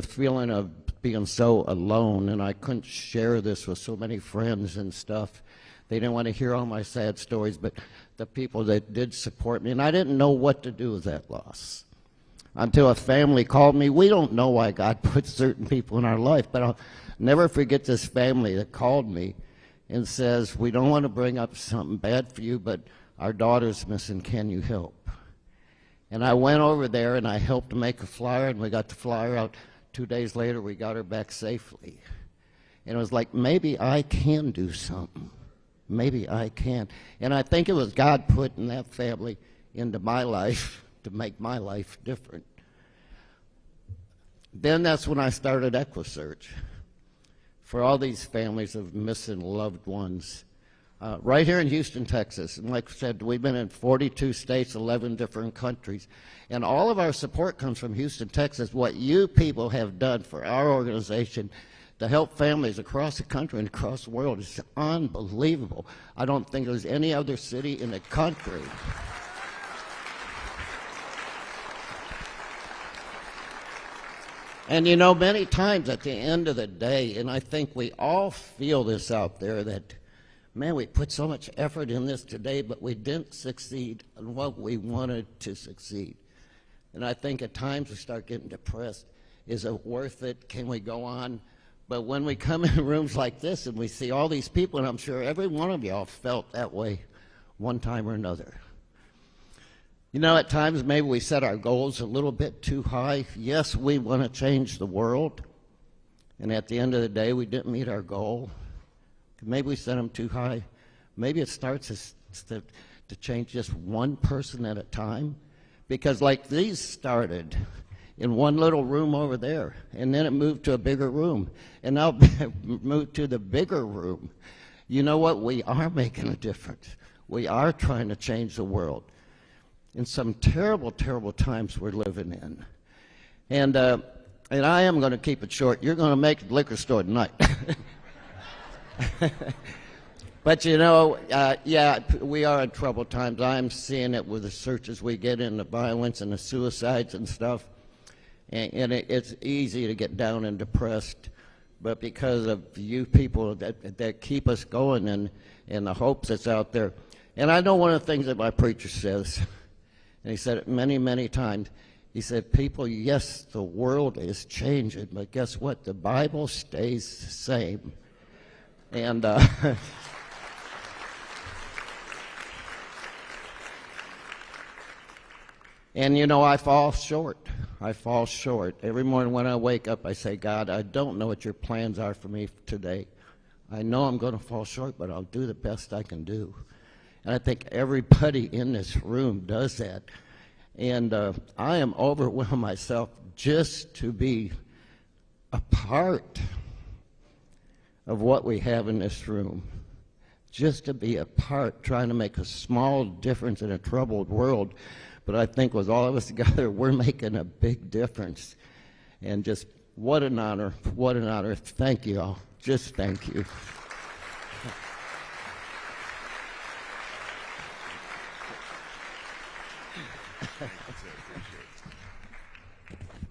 feeling of being so alone, and I couldn't share this with so many friends and stuff. They didn't want to hear all my sad stories, but the people that did support me, and I didn't know what to do with that loss. Until a family called me. We don't know why God puts certain people in our life, but I'll never forget this family that called me and says, we don't want to bring up something bad for you, but our daughter's missing, can you help? And I went over there and I helped to make a flyer, and we got the flyer out. 2 days later, we got her back safely. And it was like, maybe I can do something. Maybe I can. And I think it was God putting that family into my life to make my life different. Then that's when I started EquiSearch for all these families of missing loved ones right here in Houston, Texas. And like I said, we've been in 42 states, 11 different countries. And all of our support comes from Houston, Texas. What you people have done for our organization to help families across the country and across the world is unbelievable. I don't think there's any other city in the country. And you know, many times at the end of the day, and I think we all feel this out there, that, man, we put so much effort in this today, but we didn't succeed in what we wanted to succeed. And I think at times we start getting depressed. Is it worth it? Can we go on But when we come in rooms like this and we see all these people, and I'm sure every one of y'all felt that way one time or another. You know, at times maybe we set our goals a little bit too high. Yes, we want to change the world, and at the end of the day, we didn't meet our goal. Maybe we set them too high. Maybe it starts to change just one person at a time, because like these started in one little room over there, and then it moved to a bigger room, and now moved to the bigger room. You know what? We are making a difference. We are trying to change the world in some terrible, terrible times we're living in. And I am going to keep it short. You're going to make the liquor store tonight. But you know, yeah, we are in troubled times. I'm seeing it with the searches we get in, the violence and the suicides and stuff. And it's easy to get down and depressed. But because of you people that keep us going and the hopes that's out there. And I know one of the things that my preacher says, and he said it many, many times, he said, people, yes, the world is changing, but guess what? The Bible stays the same. And and you know, I fall short. I fall short. Every morning when I wake up, I say, God, I don't know what your plans are for me today. I know I'm going to fall short, but I'll do the best I can do. And I think everybody in this room does that. And I am overwhelmed myself just to be a part of what we have in this room. Just to be a part, trying to make a small difference in a troubled world. But I think with all of us together, we're making a big difference. And just what an honor, what an honor. Thank you all. Just thank you.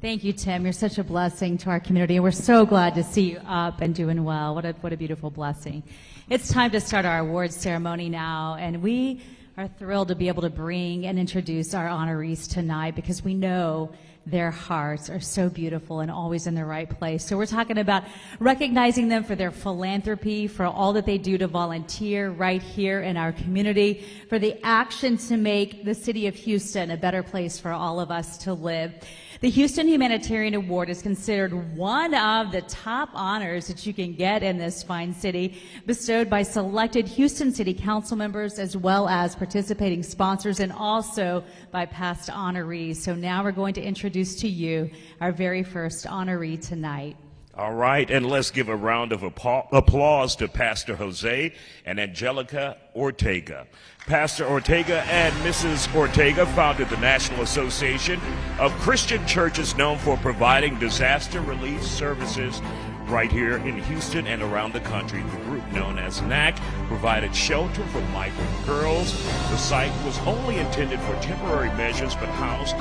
Thank you, Tim. You're such a blessing to our community, and we're so glad to see you up and doing well. What a beautiful blessing. It's time to start our awards ceremony now, and we are thrilled to be able to bring and introduce our honorees tonight because we know their hearts are so beautiful and always in the right place. So we're talking about recognizing them for their philanthropy, for all that they do to volunteer right here in our community, for the action to make the city of Houston a better place for all of us to live. The Houston Humanitarian Award is considered one of the top honors that you can get in this fine city, bestowed by selected Houston City Council members as well as participating sponsors and also by past honorees. So now we're going to introduce to you our very first honoree tonight. All right, and let's give a round of applause to Pastor Jose and Angelica Ortega. Pastor Ortega and Mrs. Ortega founded the National Association of Christian Churches, known for providing disaster relief services right here in Houston and around the country. The group, known as NAC, provided shelter for migrant girls. The site was only intended for temporary measures but housed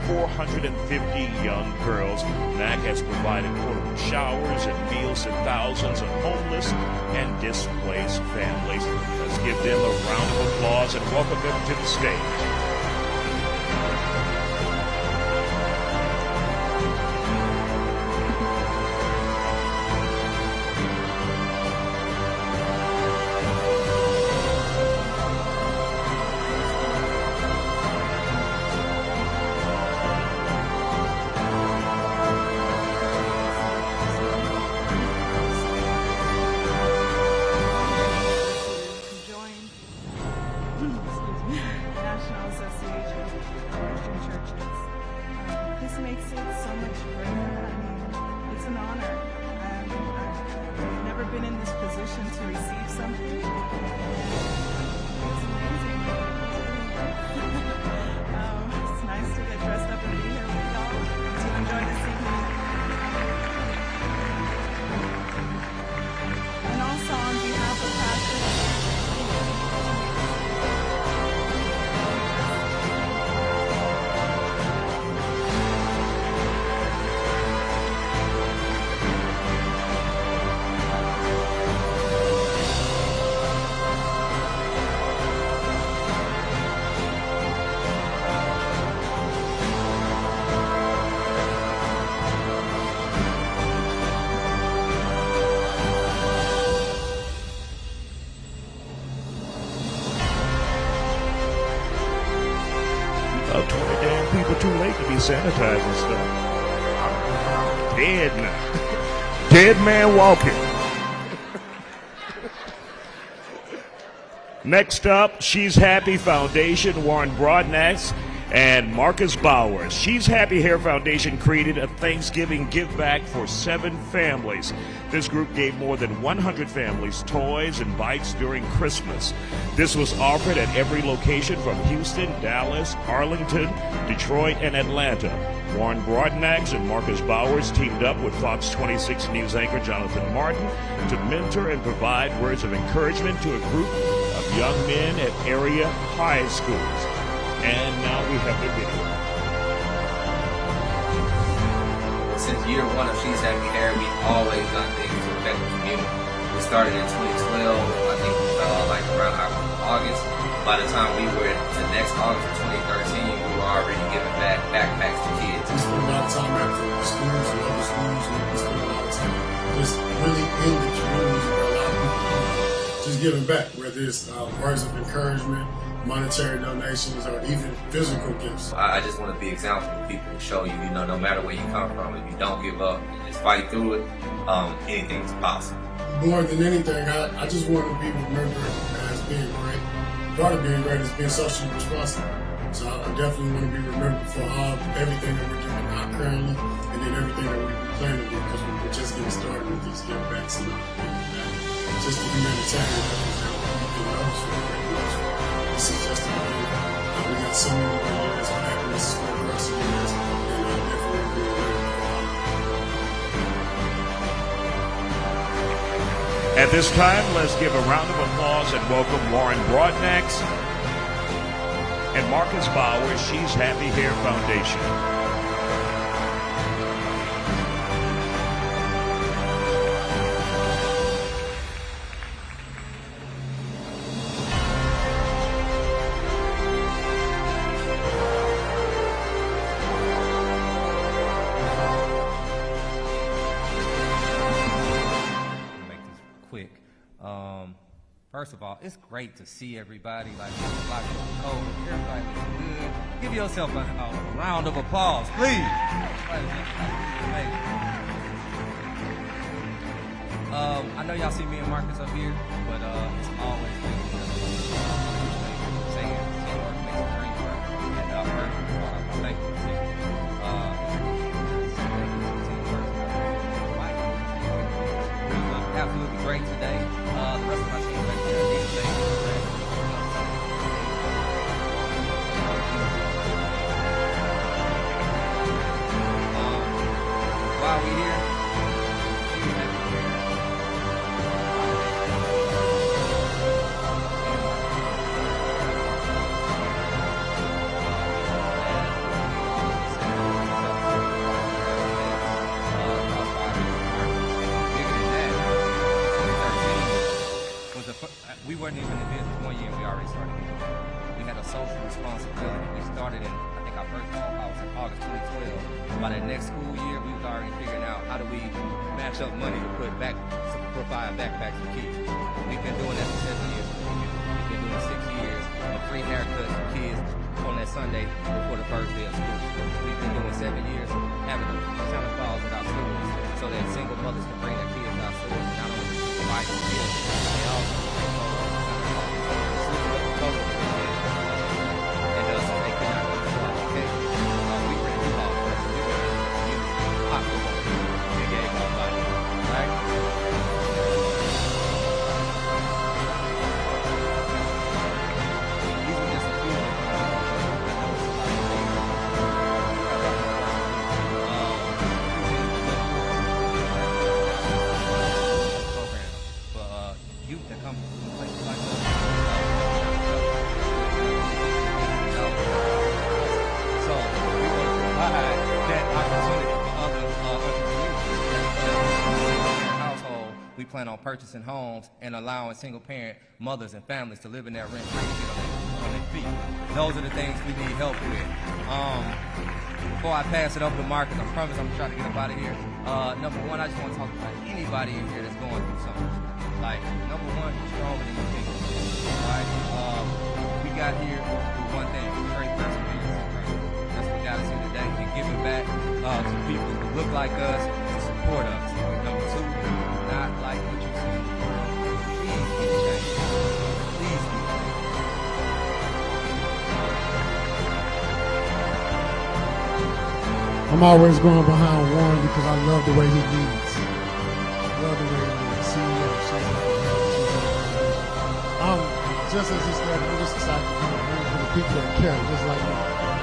450 young girls. NAC has provided portable showers and meals to thousands of homeless and displaced families. Let's give them a round of applause and welcome them to the stage. About 20 damn people too late to be sanitizing stuff. I'm dead now. Dead man walking. Next up, She's Happy Foundation, Warren Broadnax and Marcus Bowers. She's Happy Hair Foundation created a Thanksgiving give back for 7 families. This group gave more than 100 families toys and bikes during Christmas. This was offered at every location from Houston, Dallas, Arlington, Detroit, and Atlanta. Warren Broadnax and Marcus Bowers teamed up with Fox 26 News anchor Jonathan Martin to mentor and provide words of encouragement to a group of young men at area high schools. And now we have the video. Since year one of She's Happy Hair, we've always done things to affect the community. We started in 2012, I think like around August. By the time we were to next August of 2013, we were already giving back backpacks to kids. We spent a lot of time at the schools and other schools, and we spent a lot of time just really in the communities where a lot of people are just giving back, whether it's words of encouragement, monetary donations, or even physical gifts. I just want to be an example of people who show you, no matter where you come from, if you don't give up, you just fight through it, anything's possible. More than anything, I just want to be remembered as being great. Part of being great is being socially responsible. So I definitely want to be remembered for everything that we're doing now currently, and then everything that we plan to do, because we're just getting started with these give backs and all that. Just the humanitarian efforts that we've been noticed for. This is just a beginning. We got so many years of happiness spread across the years, and I definitely want to be remembered for all. At this time, let's give a round of applause and welcome Warren Broadnax and Marcus Bowers, She's Happy Hair Foundation. First of all, it's great to see everybody. Like, it's like cold. Everybody looks good. Give yourself a round of applause, please. I know y'all see me and Marcus up here, but it's always saying teamwork makes the dream work. And first of all, I thank you. Absolutely great today. The rest of my team right there did things. While we're here, we weren't even in business 1 year, we already started here. We had a social responsibility. We started in, I think our first phone call was in August 2012. By the next school year, we was already figuring out how do we match up money to provide backpacks for kids. We've been doing that for 7 years. We've been doing 6 years, and free haircuts for kids on that Sunday before the first day of school. We've been doing 7 years, having a Santa Claus at our schools so that single mothers can bring their kids to our schools, not only provide for kids, they also plan on purchasing homes and allowing single-parent mothers and families to live in their rent-free to get on their feet. Those are the things we need help with. Before I pass it over to Marcus, I promise I'm trying to get up out of here. Number one, I just want to talk about anybody in here that's going through something. Like, number one, you're stronger than you think. Right? We got here through one thing, great perseverance. back to people who look like us to support us. Number two, not like what you see in the world. Please get changed. Please get I'm always going behind Warren because I love the way he leads. I love the way he leads. CEO, just as he said, I'm just excited to be here for the people that care, just like me.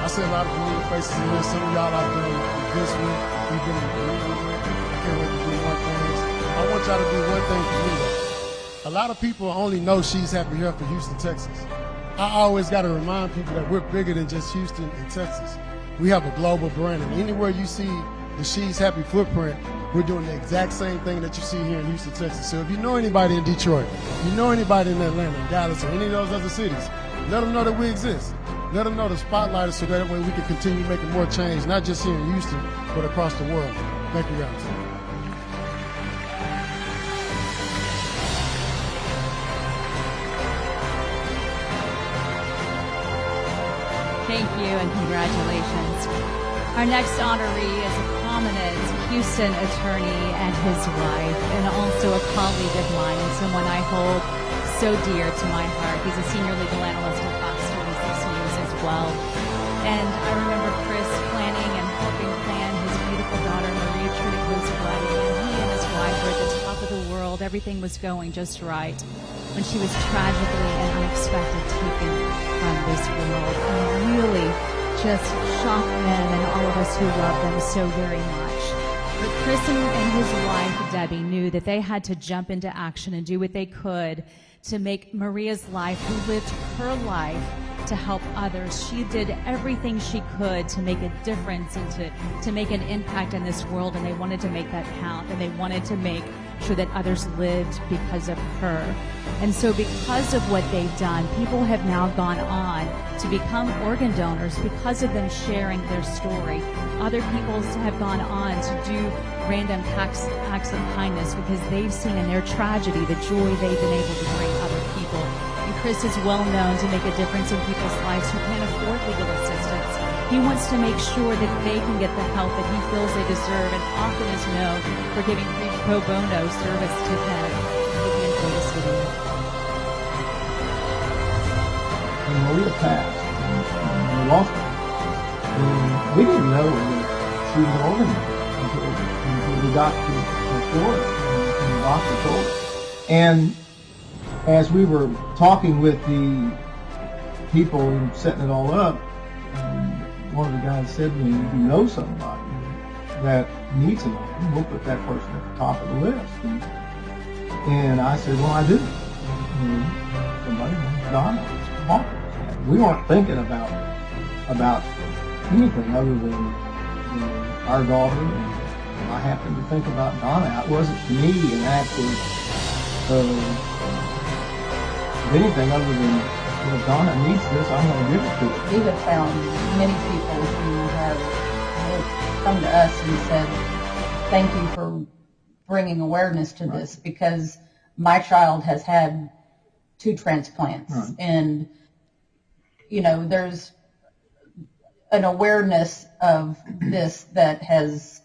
I see a lot of familiar faces in here. Some of y'all out there this week, we've been agreeing with. I can't wait to do more things. I want y'all to do one thing for me, though. A lot of people only know She's Happy here for Houston, Texas. I always got to remind people that we're bigger than just Houston and Texas. We have a global brand, and anywhere you see the She's Happy footprint, we're doing the exact same thing that you see here in Houston, Texas. So if you know anybody in Detroit, you know anybody in Atlanta, Dallas, or any of those other cities, let them know that we exist. Let them know the spotlight is so that way we can continue making more change, not just here in Houston, but across the world. Thank you, guys. Thank you and congratulations. Our next honoree is a prominent Houston attorney and his wife, and also a colleague of mine, and someone I hold so dear to my heart. He's a senior legal analyst at Fox 26 News as well. And I remember Chris planning and helping plan his beautiful daughter Maria Trinico's wedding, and he and his wife were at the top of the world. Everything was going just right when she was tragically and unexpectedly taken from this world, and really just shocked them and all of us who love them so very much. But Chris and his wife, Debbie, knew that they had to jump into action and do what they could to make Maria's life, who lived her life to help others. She did everything she could to make a difference and to make an impact in this world, and they wanted to make that count, and they wanted to make sure that others lived because of her. And so because of what they've done, people have now gone on to become organ donors because of them sharing their story. Other people have gone on to do random acts of kindness because they've seen in their tragedy the joy they've been able to bring other people. And Chris is well known to make a difference in people's lives who can't afford legal assistance. He wants to make sure that they can get the help that he feels they deserve, and often is known for giving pro bono service to them. Hope you enjoy this video. When Maria passed, and we lost her, and we didn't know that she was an organ until we got to Florida, and the doctor told us. And as we were talking with the people and setting it all up, one of the guys said to me, if you know somebody that needs an organ, we'll put that person at the top of the list. And I said, well, I do. And somebody named Donna. We weren't thinking about anything other than our daughter. And I happened to think about Donna. It wasn't to me an act of anything other than, if Donna needs this, I'm going to give it to her. We have found many people who have come to us and said, thank you for bringing awareness to this, because my child has had 2 transplants. Right. And, you know, there's an awareness of this that has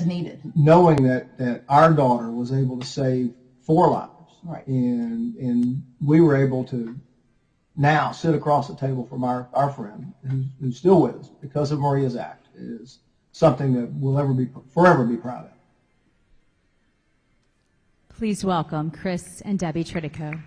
needed. Knowing that our daughter was able to save 4 lives. Right. And we were able to now sit across the table from our friend who's still with us because of Maria's act is something that we'll forever be proud of. Please welcome Chris and Debbie Tritico.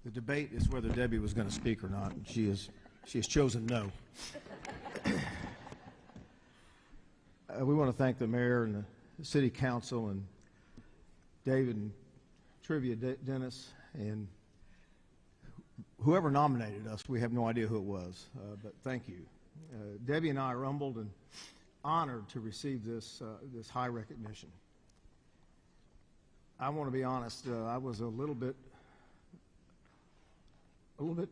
The debate is whether Debbie was going to speak or not, and she has chosen no. We want to thank the mayor and the city council and David and Trivia Dennis, and whoever nominated us. We have no idea who it was, but thank you. Debbie and I are humbled and honored to receive this high recognition. I want to be honest, I was a little bit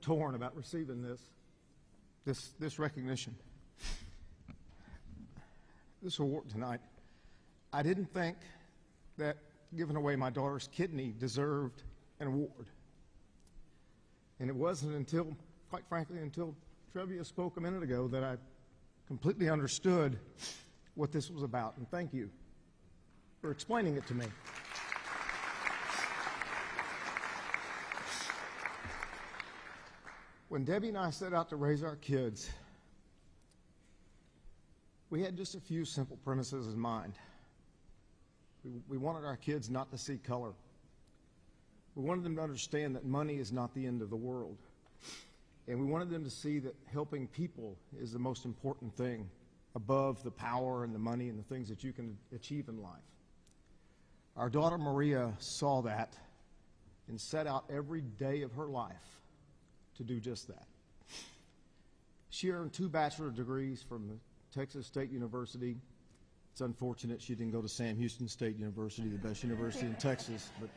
torn about receiving this recognition, this award tonight. I didn't think that giving away my daughter's kidney deserved an award. And it wasn't until, quite frankly, until Trevia spoke a minute ago that I completely understood what this was about. And thank you for explaining it to me. When Debbie and I set out to raise our kids, we had just a few simple premises in mind. We wanted our kids not to see color. We wanted them to understand that money is not the end of the world. And we wanted them to see that helping people is the most important thing above the power and the money and the things that you can achieve in life. Our daughter Maria saw that and set out every day of her life to do just that. She earned 2 bachelor degrees from Texas State University. It's unfortunate she didn't go to Sam Houston State University, the best university in Texas, but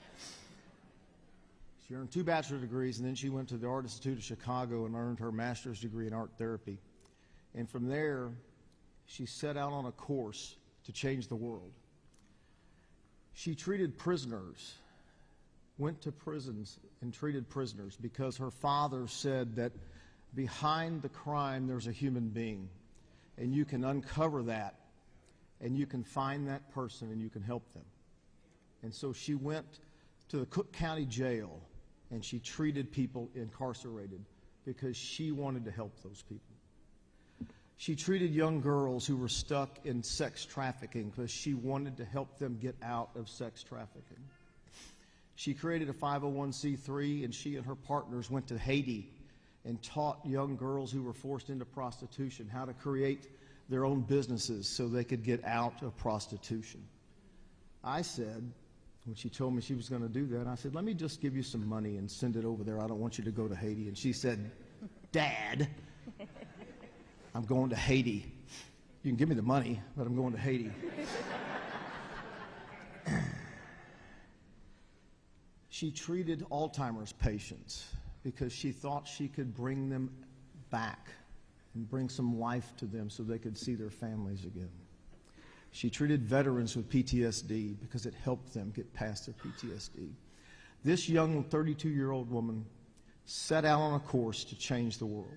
she earned 2 bachelor degrees, and then she went to the Art Institute of Chicago and earned her master's degree in art therapy. And from there, she set out on a course to change the world. She treated prisoners, went to prisons and treated prisoners because her father said that behind the crime there's a human being, and you can uncover that, and you can find that person, and you can help them. And so she went to the Cook County Jail, and she treated people incarcerated because she wanted to help those people. She treated young girls who were stuck in sex trafficking because she wanted to help them get out of sex trafficking. She created a 501c3, and she and her partners went to Haiti and taught young girls who were forced into prostitution how to create their own businesses so they could get out of prostitution. I said, when she told me she was going to do that, I said, let me just give you some money and send it over there. I don't want you to go to Haiti. And she said, Dad, I'm going to Haiti. You can give me the money, but I'm going to Haiti. She treated Alzheimer's patients because she thought she could bring them back and bring some life to them so they could see their families again. She treated veterans with PTSD because it helped them get past their PTSD. This young 32-year-old woman set out on a course to change the world.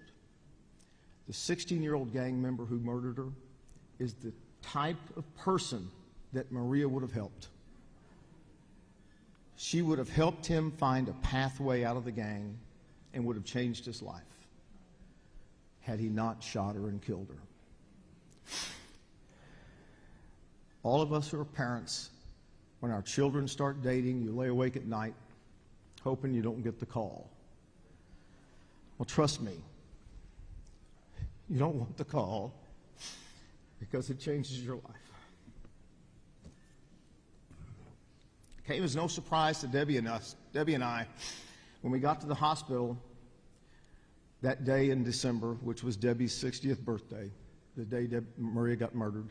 The 16-year-old gang member who murdered her is the type of person that Maria would have helped. She would have helped him find a pathway out of the gang and would have changed his life had he not shot her and killed her. All of us who are parents, when our children start dating, you lay awake at night hoping you don't get the call. Well, trust me, you don't want the call because it changes your life. It came as no surprise to Debbie and I when we got to the hospital that day in December, which was Debbie's 60th birthday, the day Maria got murdered,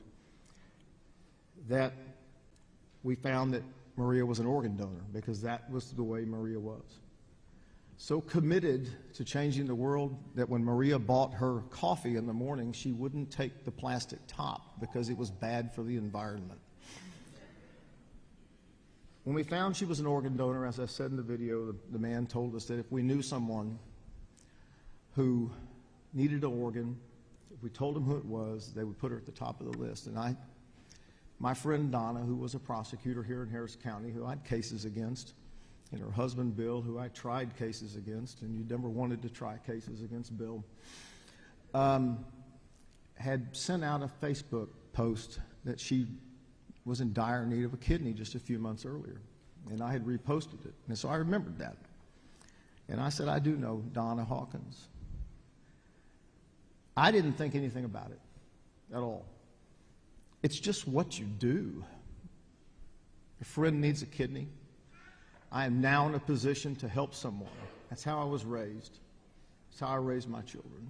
that we found that Maria was an organ donor because that was the way Maria was. So committed to changing the world that when Maria bought her coffee in the morning, she wouldn't take the plastic top because it was bad for the environment. When we found she was an organ donor, as I said in the video, the man told us that if we knew someone who needed an organ, if we told them who it was, they would put her at the top of the list. And my friend Donna, who was a prosecutor here in Harris County, who I had cases against, and her husband Bill, who I tried cases against, and you never wanted to try cases against Bill, had sent out a Facebook post that she was in dire need of a kidney just a few months earlier. And I had reposted it. And so I remembered that. And I said, I do know Donna Hawkins. I didn't think anything about it at all. It's just what you do. Your friend needs a kidney. I am now in a position to help someone. That's how I was raised. That's how I raised my children.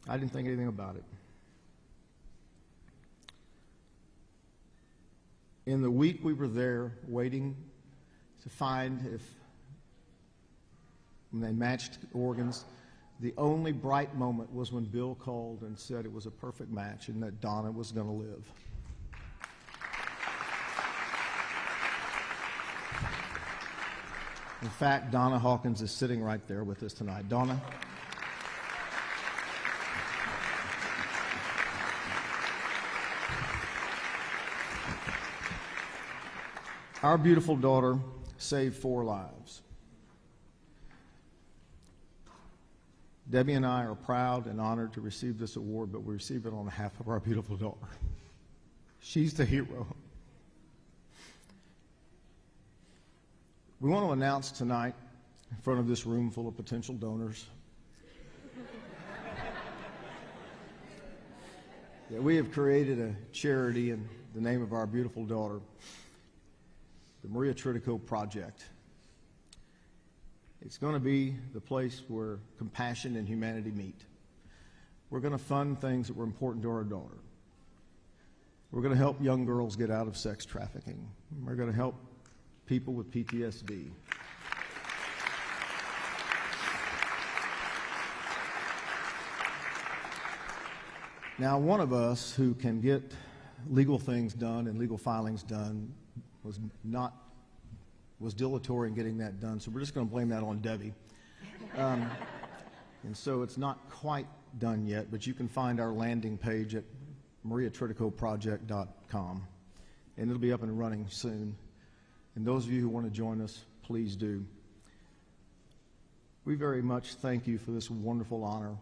I didn't think anything about it. In the week we were there waiting to find if, when they matched organs, the only bright moment was when Bill called and said it was a perfect match and that Donna was going to live. In fact, Donna Hawkins is sitting right there with us tonight. Donna? Our beautiful daughter saved 4 lives. Debbie and I are proud and honored to receive this award, but we receive it on behalf of our beautiful daughter. She's the hero. We want to announce tonight, in front of this room full of potential donors, that we have created a charity in the name of our beautiful daughter, the Maria Tritico Project. It's going to be the place where compassion and humanity meet. We're going to fund things that were important to our daughter. We're going to help young girls get out of sex trafficking. We're going to help people with PTSD. Now, one of us who can get legal things done and legal filings done was dilatory in getting that done, so we're just going to blame that on Debbie. And so it's not quite done yet, but you can find our landing page at mariatriticoproject.com, and it'll be up and running soon. And those of you who want to join us, please do. We very much thank you for this wonderful honor,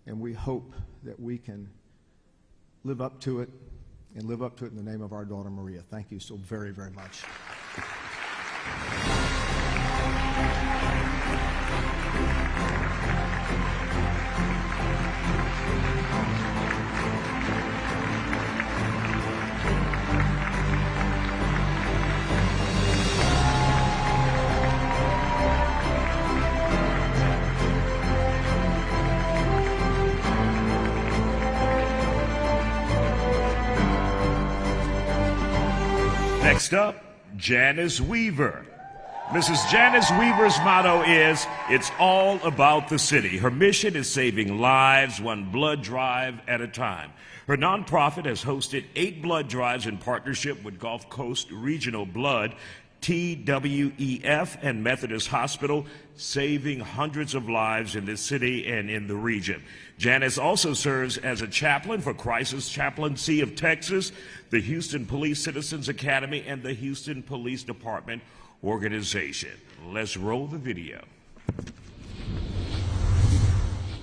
and we hope that we can live up to it and live up to it in the name of our daughter Maria. Thank you so very, very much. Next up, Janice Weaver. Mrs. Janice Weaver's motto is, "It's all about the city." Her mission is saving lives, one blood drive at a time. Her nonprofit has hosted 8 blood drives in partnership with Gulf Coast Regional Blood, TWEF, and Methodist Hospital, saving hundreds of lives in the city and in the region. Janice also serves as a chaplain for Crisis Chaplaincy of Texas, the Houston Police Citizens Academy, and the Houston Police Department organization. Let's roll the video.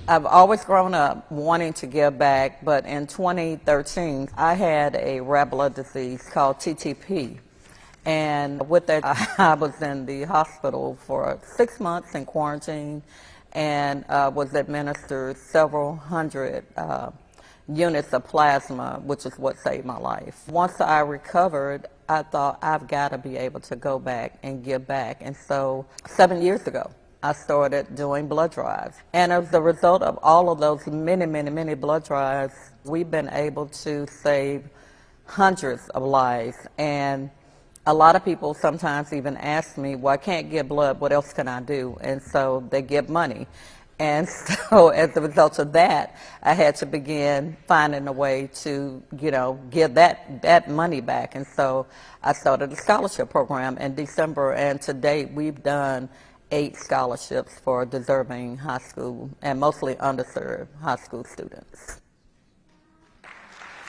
I've always grown up wanting to give back, but in 2013, I had a red blood disease called TTP. And with that, I was in the hospital for 6 months in quarantine and was administered several hundred units of plasma, which is what saved my life. Once I recovered, I thought I've got to be able to go back and give back. And so 7 years ago, I started doing blood drives. And as a result of all of those many blood drives, we've been able to save hundreds of lives. And a lot of people sometimes even ask me, well, I can't give blood, what else can I do? And so they give money. And so as a result of that, I had to begin finding a way to, give that money back. And so I started a scholarship program in December, and to date we've done 8 scholarships for deserving high school and mostly underserved high school students.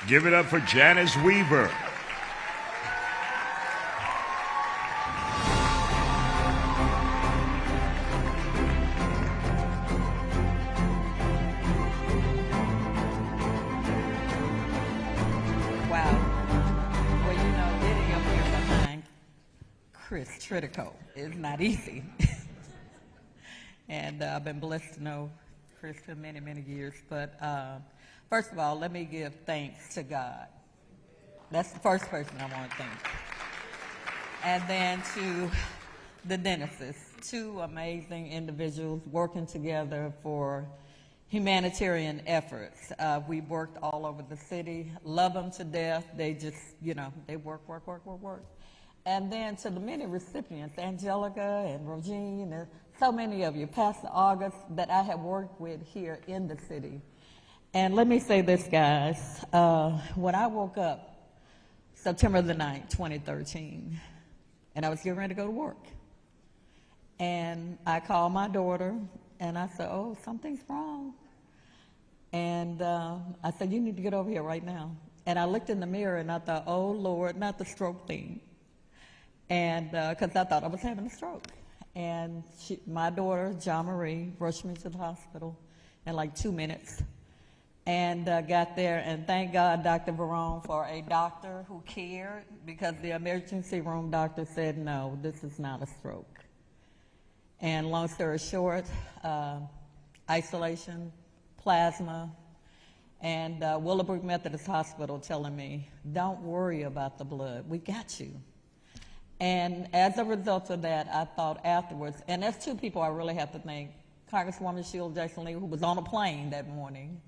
Give it up for Janice Weaver. Tritico is not easy. And I've been blessed to know Chris for many years. But first of all, let me give thanks to God. That's the first person I want to thank. and then to the Dennises, two amazing individuals working together for humanitarian efforts. We've worked all over the city, love them to death. They just, they work. And then to the many recipients, Angelica and Regine, and so many of you, Pastor August, that I have worked with here in the city. And let me say this, guys. When I woke up September the 9th, 2013, and I was getting ready to go to work, and I called my daughter, and I said, oh, something's wrong. And I said, you need to get over here right now. And I looked in the mirror, and I thought, oh, Lord, not the stroke thing. And because I thought I was having a stroke. And my daughter, Honoree, rushed me to the hospital in like 2 minutes. And got there, and thank God, Dr. Barone, for a doctor who cared, because the emergency room doctor said, no, this is not a stroke. And long story short, isolation, plasma, and Willowbrook Methodist Hospital telling me, don't worry about the blood, we got you. And as a result of that, I thought afterwards, and there's two people I really have to thank, Congresswoman Sheila Jackson Lee, who was on a plane that morning,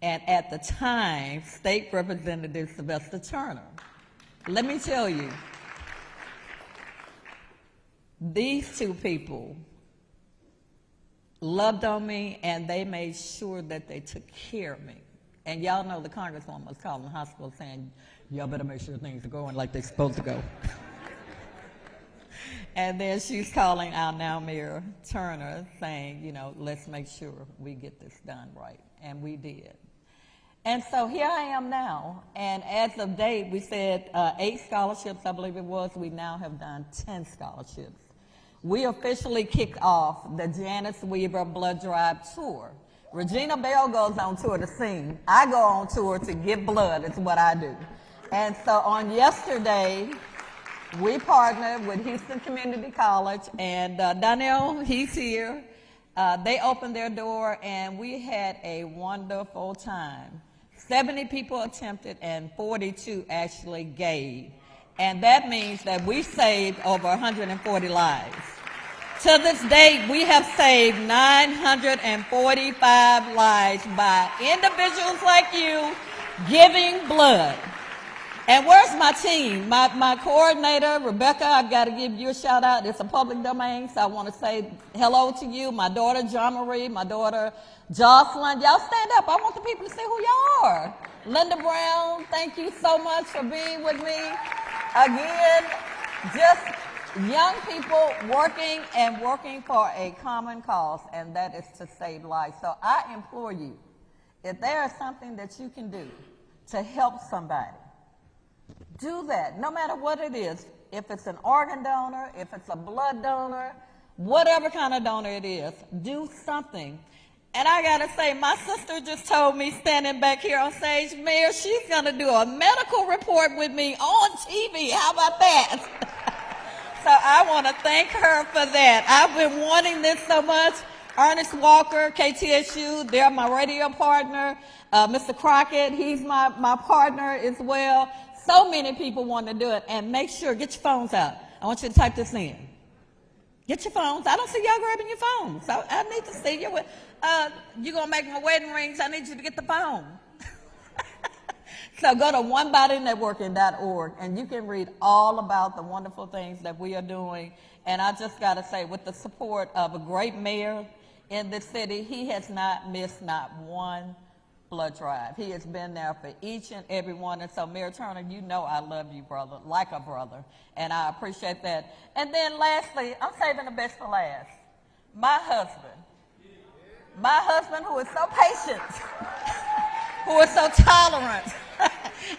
and at the time, State Representative Sylvester Turner. Let me tell you, these two people loved on me, and they made sure that they took care of me. And y'all know the Congresswoman was calling the hospital saying, y'all better make sure things are going like they're supposed to go. And then she's calling our now Mayor Turner saying, let's make sure we get this done right. And we did. And so here I am now. And as of date, we said 8 scholarships, I believe it was. We now have done 10 scholarships. We officially kicked off the Janice Weaver Blood Drive Tour. Regina Bell goes on tour to sing. I go on tour to give blood, is what I do. And so on yesterday, we partnered with Houston Community College, and Donnell, he's here. They opened their door, and we had a wonderful time. 70 people attempted, and 42 actually gave. And that means that we saved over 140 lives. To this date, we have saved 945 lives by individuals like you giving blood. And where's my team? My coordinator, Rebecca, I've got to give you a shout out. It's a public domain, so I want to say hello to you. My daughter, Honoree, my daughter, Jocelyn. Y'all stand up. I want the people to see who y'all are. Linda Brown, thank you so much for being with me. Again, just young people working for a common cause, and that is to save lives. So I implore you, if there is something that you can do to help somebody, do that, no matter what it is. If it's an organ donor, if it's a blood donor, whatever kind of donor it is, do something. And I got to say, my sister just told me, standing back here on stage, Mayor, she's going to do a medical report with me on TV. How about that? So I want to thank her for that. I've been wanting this so much. Ernest Walker, KTSU, they're my radio partner. Mr. Crockett, he's my partner as well. So many people want to do it. And make sure, get your phones out. I want you to type this in. Get your phones. I don't see y'all grabbing your phones. I need to see you. You're going to make my wedding rings. I need you to get the phone. So go to onebodynetworking.org, and you can read all about the wonderful things that we are doing. And I just got to say, with the support of a great mayor in this city, he has not missed not one blood drive. He has been there for each and every one. And so, Mayor Turner, you know I love you, brother, like a brother, and I appreciate that. And then lastly, I'm saving the best for last. My husband who is so patient, who is so tolerant,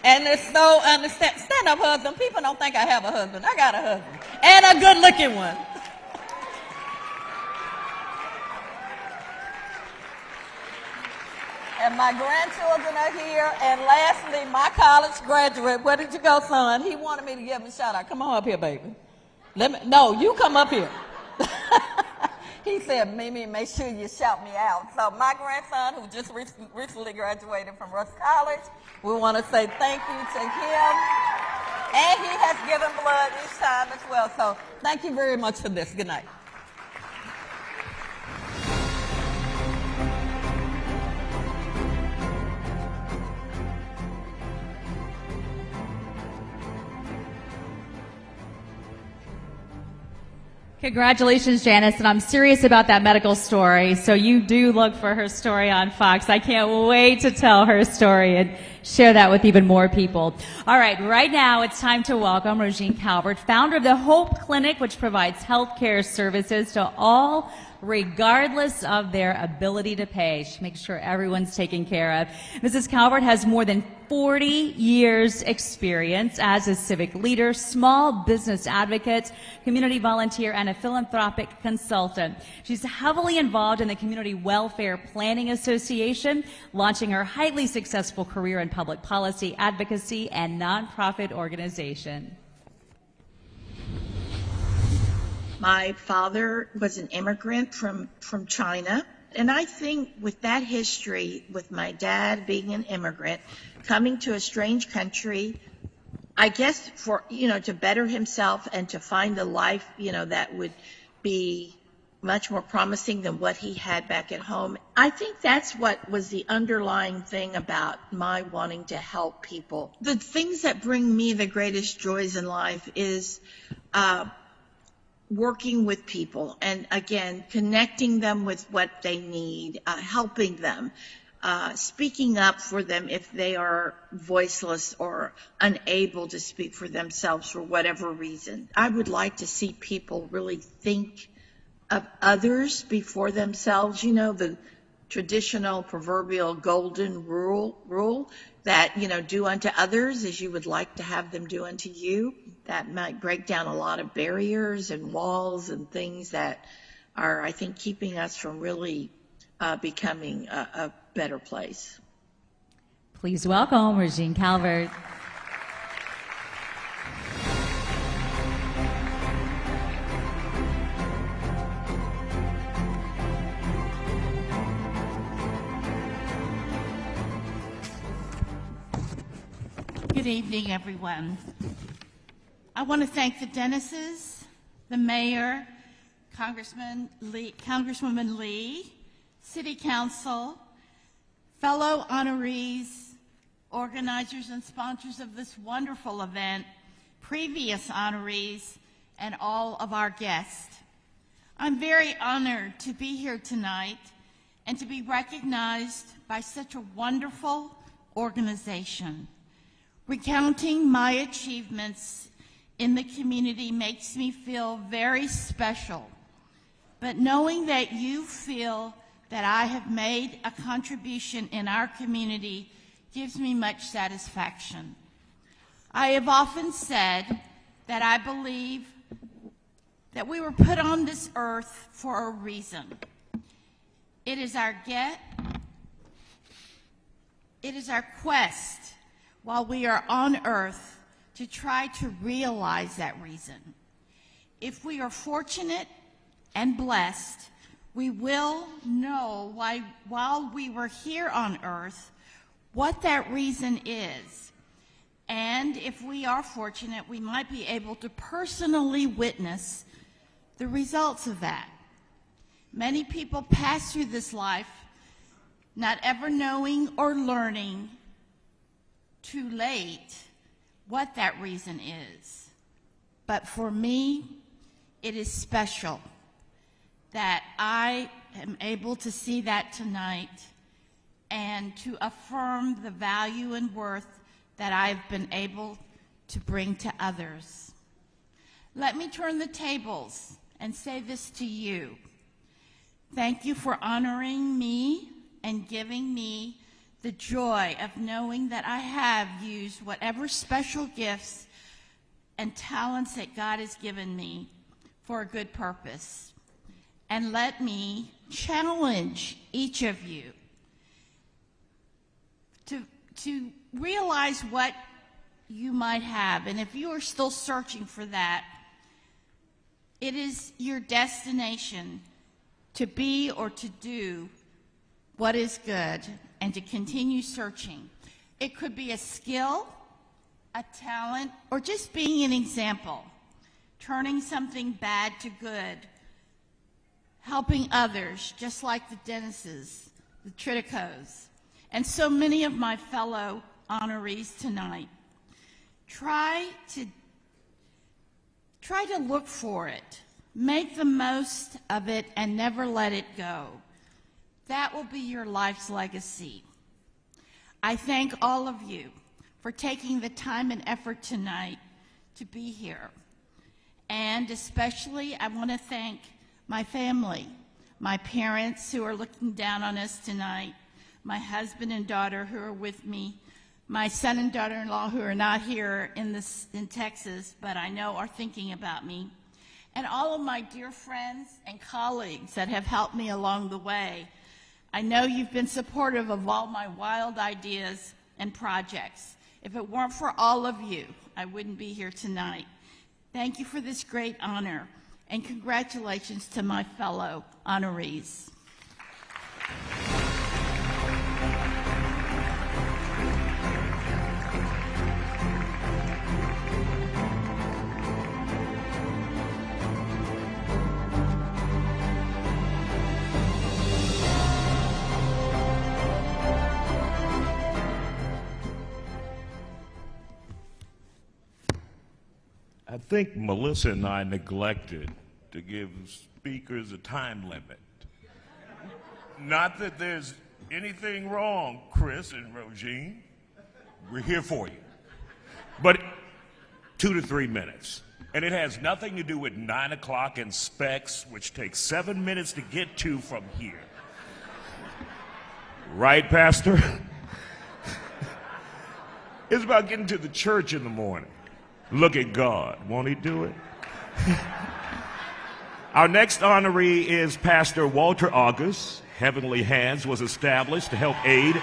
and is so understanding. Stand up, husband. People don't think I have a husband. I got a husband, and a good-looking one. And my grandchildren are here. And lastly, my college graduate. Where did you go, son? He wanted me to give him a shout out. Come on up here, baby. No, you come up here. He said, Mimi, make sure you shout me out. So my grandson, who just recently graduated from Russ College, we want to say thank you to him. And he has given blood each time as well. So thank you very much for this. Good night. Congratulations, Janice, and I'm serious about that medical story, so you do look for her story on Fox. I can't wait to tell her story and share that with even more people. All right now it's time to welcome Regine Calvert, founder of the Hope Clinic, which provides health care services to all regardless of their ability to pay. She makes sure everyone's taken care of. Mrs. Calvert has more than 40 years experience as a civic leader, small business advocate, community volunteer, and a philanthropic consultant. She's heavily involved in the Community Welfare Planning Association, launching her highly successful career in public policy, advocacy, and nonprofit organization. My father was an immigrant from China, and I think with that history, with my dad being an immigrant, coming to a strange country, I guess for, to better himself and to find a life, that would be much more promising than what he had back at home. I think that's what was the underlying thing about my wanting to help people. The things that bring me the greatest joys in life is working with people and, again, connecting them with what they need, helping them, speaking up for them if they are voiceless or unable to speak for themselves for whatever reason. I would like to see people really think of others before themselves. The traditional proverbial golden rule that, do unto others as you would like to have them do unto you. That might break down a lot of barriers and walls and things that are, I think, keeping us from really becoming a better place. Please welcome Regine Calvert. Good evening, everyone. I want to thank the Dennises, the mayor, Congresswoman Lee, City Council, fellow honorees, organizers and sponsors of this wonderful event, previous honorees, and all of our guests. I'm very honored to be here tonight and to be recognized by such a wonderful organization. Recounting my achievements in the community makes me feel very special, but knowing that you feel that I have made a contribution in our community gives me much satisfaction. I have often said that I believe that we were put on this earth for a reason. It is our quest while we are on earth to try to realize that reason. If we are fortunate and blessed, we will know why, while we were here on earth, what that reason is. And if we are fortunate, we might be able to personally witness the results of that. Many people pass through this life not ever knowing or learning too late what that reason is. But for me, it is special that I am able to see that tonight and to affirm the value and worth that I've been able to bring to others. Let me turn the tables and say this to you. Thank you for honoring me and giving me the joy of knowing that I have used whatever special gifts and talents that God has given me for a good purpose. And let me challenge each of you to realize what you might have. And if you are still searching for that, it is your destination to be or to do what is good and to continue searching. It could be a skill, a talent, or just being an example, turning something bad to good, helping others, just like the Dennises, the Triticos, and so many of my fellow honorees tonight. Try to look for it. Make the most of it and never let it go. That will be your life's legacy. I thank all of you for taking the time and effort tonight to be here. And especially, I want to thank my family, my parents who are looking down on us tonight, my husband and daughter who are with me, my son and daughter-in-law who are not here in Texas, but I know are thinking about me, and all of my dear friends and colleagues that have helped me along the way. I know you've been supportive of all my wild ideas and projects. If it weren't for all of you, I wouldn't be here tonight. Thank you for this great honor, and congratulations to my fellow honorees. I think Melissa and I neglected to give speakers a time limit. Not that there's anything wrong, Chris and Rogine. We're here for you. But 2 to 3 minutes. And it has nothing to do with 9 o'clock and specs, which takes 7 minutes to get to from here. Right, Pastor? It's about getting to the church in the morning. Look at God. Won't he do it? Our next honoree is Pastor Walter August. Heavenly Hands was established to help aid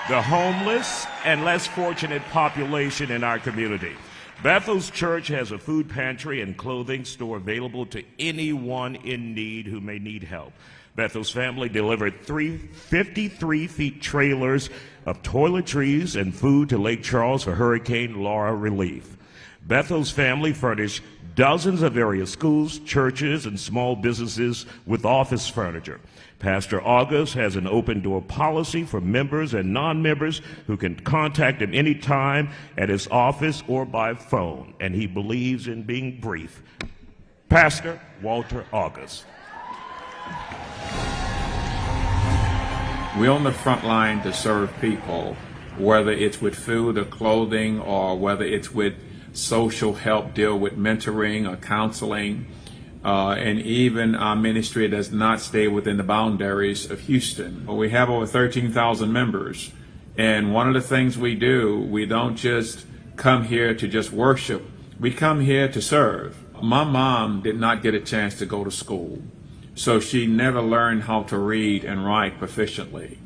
the homeless and less fortunate population in our community. Bethel's Church has a food pantry and clothing store available to anyone in need who may need help. Bethel's family delivered 53-feet trailers of toiletries and food to Lake Charles for Hurricane Laura relief. Bethel's family furnished dozens of various schools, churches, and small businesses with office furniture. Pastor August has an open-door policy for members and non-members who can contact him anytime at his office or by phone, and he believes in being brief. Pastor Walter August. We're on the front line to serve people, whether it's with food or clothing, or whether it's with social help, deal with mentoring or counseling, and even our ministry does not stay within the boundaries of Houston. We have over 13,000 members, and one of the things we do, we don't just come here to just worship, we come here to serve. My mom did not get a chance to go to school, so she never learned how to read and write proficiently.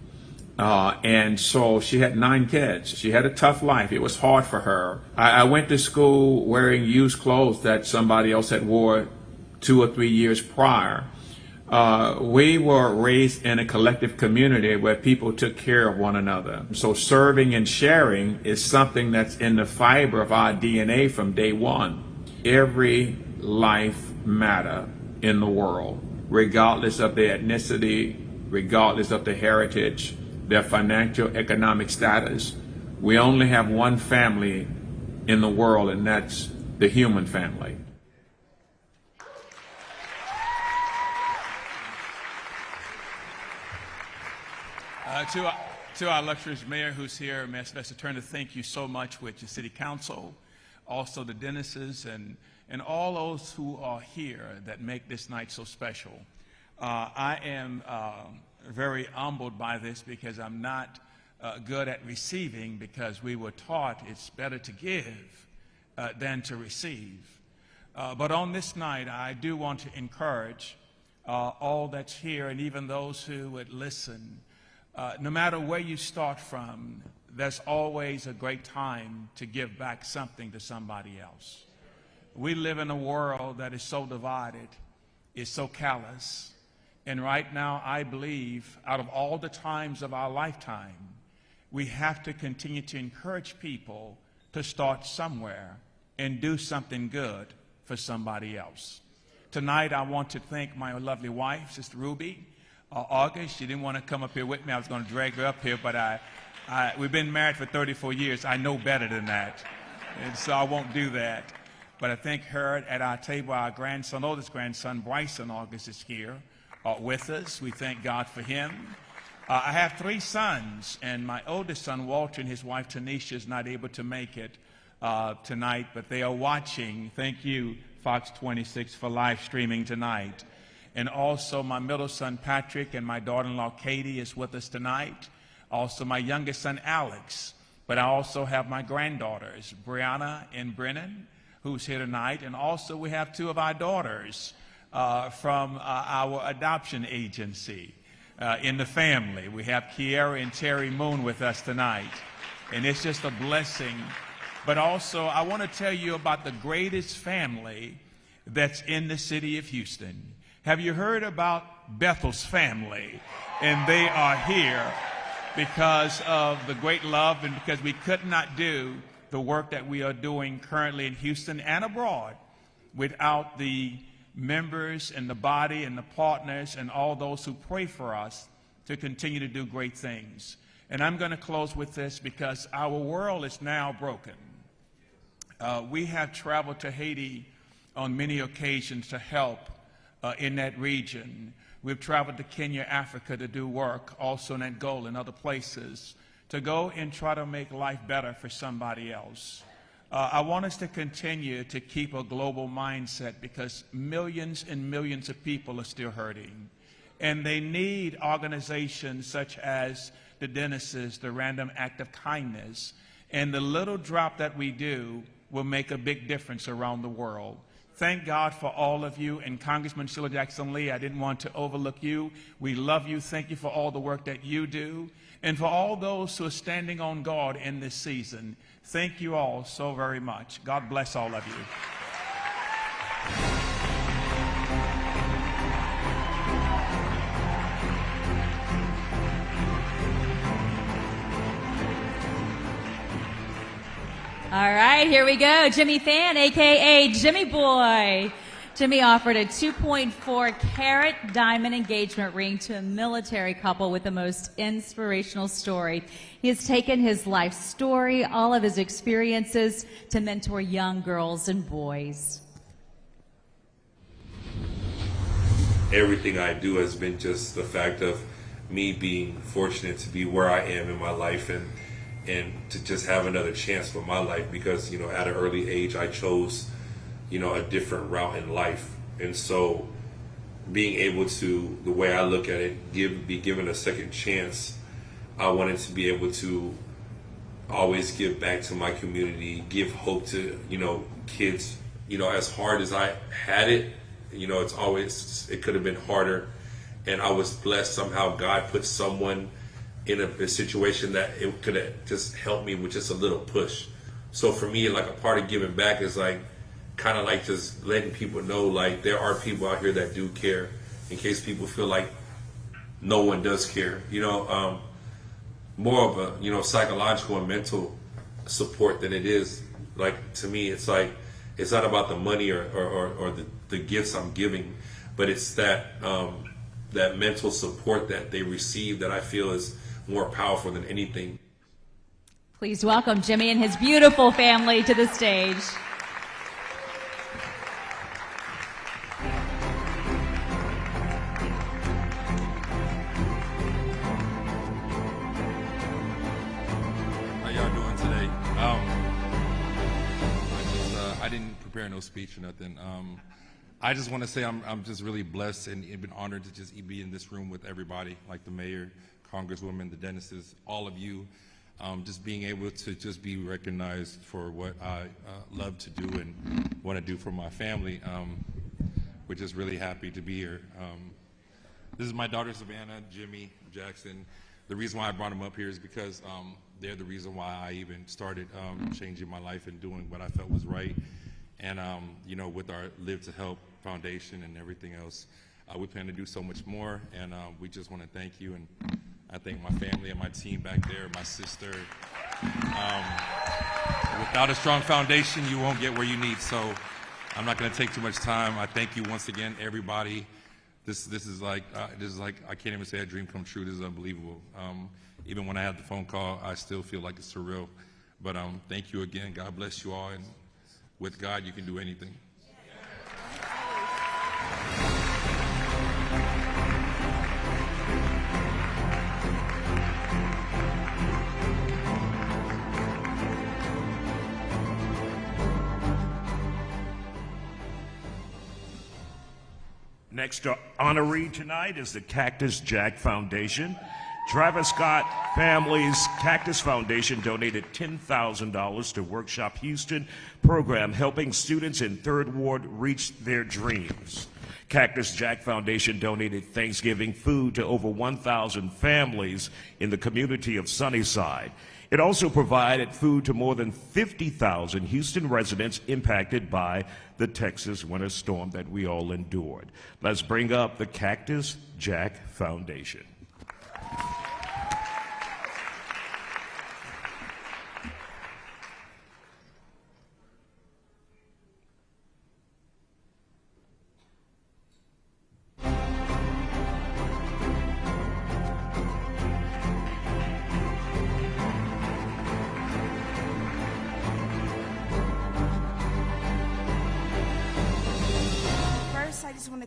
And so she had 9 kids. She had a tough life. It was hard for her. I went to school wearing used clothes that somebody else had wore 2 or 3 years prior. We were raised in a collective community where people took care of one another. So serving and sharing is something that's in the fiber of our DNA from day one. Every life matters in the world, regardless of their ethnicity, regardless of their heritage, their financial, economic status. We only have one family in the world, and that's the human family. To our illustrious mayor who's here, Mayor Sylvester Turner, thank you so much with your city council, also the Dennises, and all those who are here that make this night so special. I am very humbled by this because I'm not good at receiving, because we were taught it's better to give than to receive. But on this night, I do want to encourage all that's here, and even those who would listen. No matter where you start from, there's always a great time to give back something to somebody else. We live in a world that is so divided, is so callous. And right now, I believe, out of all the times of our lifetime, we have to continue to encourage people to start somewhere and do something good for somebody else. Tonight, I want to thank my lovely wife, Sister Ruby. August, she didn't want to come up here with me. I was going to drag her up here, but we've been married for 34 years. I know better than that, and so I won't do that. But I thank her at our table. Our grandson, oldest grandson, Bryson August, is here with us. We thank God for him. I have 3 sons, and my oldest son, Walter, and his wife, Tanisha, is not able to make it tonight, but they are watching. Thank you, Fox 26, for live streaming tonight. And also my middle son, Patrick, and my daughter-in-law, Katie, is with us tonight. Also my youngest son, Alex. But I also have my granddaughters, Brianna and Brennan, who's here tonight. And also we have 2 of our daughters from our adoption agency in the family. We have Carey and Terry Moon with us tonight. And it's just a blessing. But also I want to tell you about the greatest family that's in the city of Houston. Have you heard about Bethel's family? And they are here because of the great love and because we could not do the work that we are doing currently in Houston and abroad without the members and the body and the partners and all those who pray for us to continue to do great things. And I'm going to close with this because our world is now broken. We have traveled to Haiti on many occasions to help in that region. We've traveled to Kenya, Africa to do work, also in Angola and other places, to go and try to make life better for somebody else. I want us to continue to keep a global mindset because millions and millions of people are still hurting. And they need organizations such as the Dennis's, the Random Act of Kindness. And the little drop that we do will make a big difference around the world. Thank God for all of you. And Congressman Sheila Jackson Lee, I didn't want to overlook you. We love you. Thank you for all the work that you do. And for all those who are standing on guard in this season, thank you all so very much. God bless all of you. All right, here we go. Jimmy Fan, a.k.a. Jimmy Boy. Jimmy offered a 2.4 carat diamond engagement ring to a military couple with the most inspirational story. He has taken his life story, all of his experiences, to mentor young girls and boys. Everything I do has been just the fact of me being fortunate to be where I am in my life and to just have another chance for my life because, at an early age, I chose, a different route in life. And so being able to, the way I look at it, be given a second chance, I wanted to be able to always give back to my community, give hope to, kids. As hard as I had it, it could have been harder. And I was blessed somehow God put someone in a situation that it could have just helped me with just a little push. So for me, like a part of giving back is like kind of like just letting people know like there are people out here that do care in case people feel like no one does care. More of a psychological and mental support than it is like to me. It's like it's not about the money or the gifts I'm giving, but it's that that mental support that they receive that I feel is more powerful than anything. Please welcome Jimmy and his beautiful family to the stage. How y'all doing today? I didn't prepare no speech or nothing. I just want to say I'm just really blessed and been honored to just be in this room with everybody, like the mayor, Congresswoman, the Dennis's, all of you, just being able to just be recognized for what I love to do and want to do for my family. We're just really happy to be here. This is my daughter, Savannah, Jimmy, Jackson. The reason why I brought them up here is because they're the reason why I even started changing my life and doing what I felt was right. And, with our Live to Help Foundation and everything else, we plan to do so much more. And we just want to thank you. And I thank my family and my team back there, my sister, Without a strong foundation, you won't get where you need. So I'm not going to take too much time. I thank you once again, everybody. This is like I can't even say a dream come true. This is unbelievable. Even when I had the phone call, I still feel like it's surreal. But thank you again. God bless you all. And with God, you can do anything. Next honoree tonight is the Cactus Jack Foundation. Travis Scott family's Cactus Foundation donated $10,000 to Workshop Houston program helping students in Third Ward reach their dreams. Cactus Jack Foundation donated Thanksgiving food to over 1,000 families in the community of Sunnyside. It also provided food to more than 50,000 Houston residents impacted by the Texas winter storm that we all endured. Let's bring up the Cactus Jack Foundation.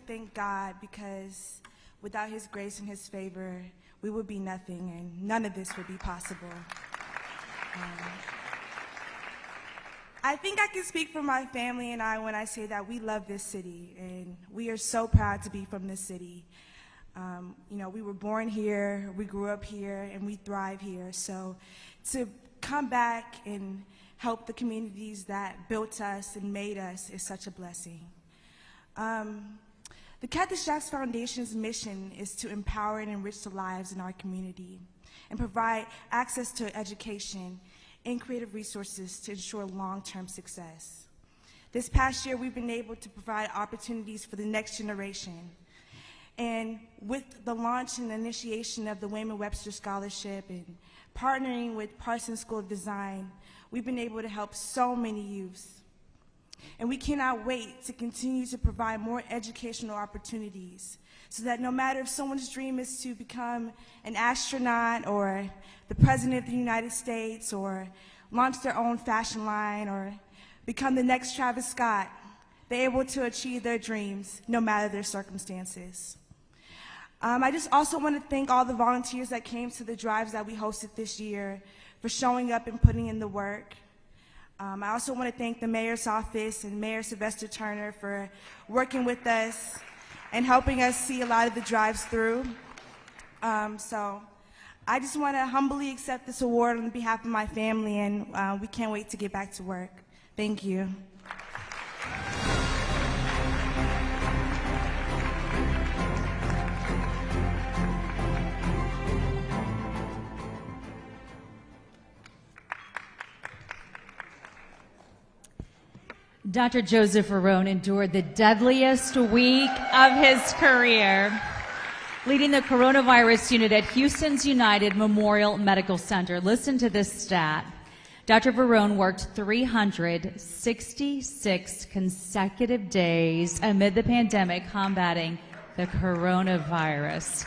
Thank God, because without his grace and his favor, we would be nothing, and none of this would be possible. I think I can speak for my family and I when I say that we love this city, and we are so proud to be from this city. You know, we were born here, we grew up here, and we thrive here. So to come back and help the communities that built us and made us is such a blessing. The Cactus Jack Foundation's mission is to empower and enrich the lives in our community and provide access to education and creative resources to ensure long-term success. This past year, we've been able to provide opportunities for the next generation. And with the launch and initiation of the Wayman Webster Scholarship and partnering with Parsons School of Design, we've been able to help so many youths. And we cannot wait to continue to provide more educational opportunities so that no matter if someone's dream is to become an astronaut or the President of the United States or launch their own fashion line or become the next Travis Scott, they're able to achieve their dreams no matter their circumstances. I just also want to thank all the volunteers that came to the drives that we hosted this year for showing up and putting in the work. I also want to thank the Mayor's Office and Mayor Sylvester Turner for working with us and helping us see a lot of the drives through. So I just want to humbly accept this award on behalf of my family, and we can't wait to get back to work. Thank you. Dr. Joseph Verone endured the deadliest week of his career, leading the coronavirus unit at Houston's United Memorial Medical Center. Listen to this stat. Dr. Verone worked 366 consecutive days amid the pandemic combating the coronavirus.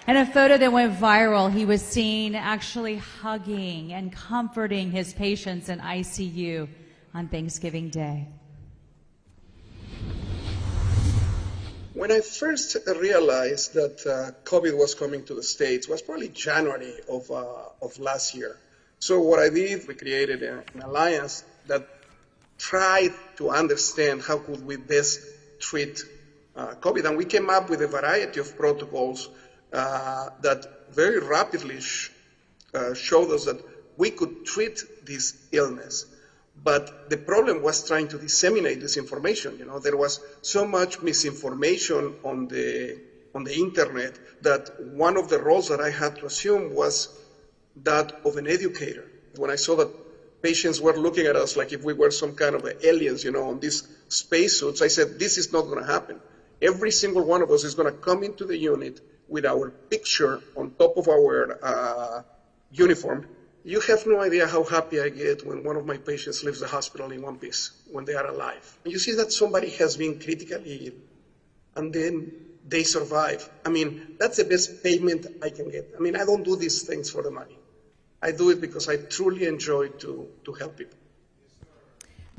In a photo that went viral, he was seen actually hugging and comforting his patients in ICU on Thanksgiving Day. When I first realized that COVID was coming to the States was probably January of last year. So what I did, we created an alliance that tried to understand how could we best treat COVID. And we came up with a variety of protocols that very rapidly showed us that we could treat this illness. But the problem was trying to disseminate this information. You know, there was so much misinformation on the internet that one of the roles that I had to assume was that of an educator. When I saw that patients were looking at us like if we were some kind of aliens, you know, on these spacesuits, I said, this is not going to happen. Every single one of us is going to come into the unit with our picture on top of our uniform, You have no idea how happy I get when one of my patients leaves the hospital in one piece, when they are alive. You see that somebody has been critically ill, and then they survive. I mean, that's the best payment I can get. I mean, I don't do these things for the money. I do it because I truly enjoy to help people.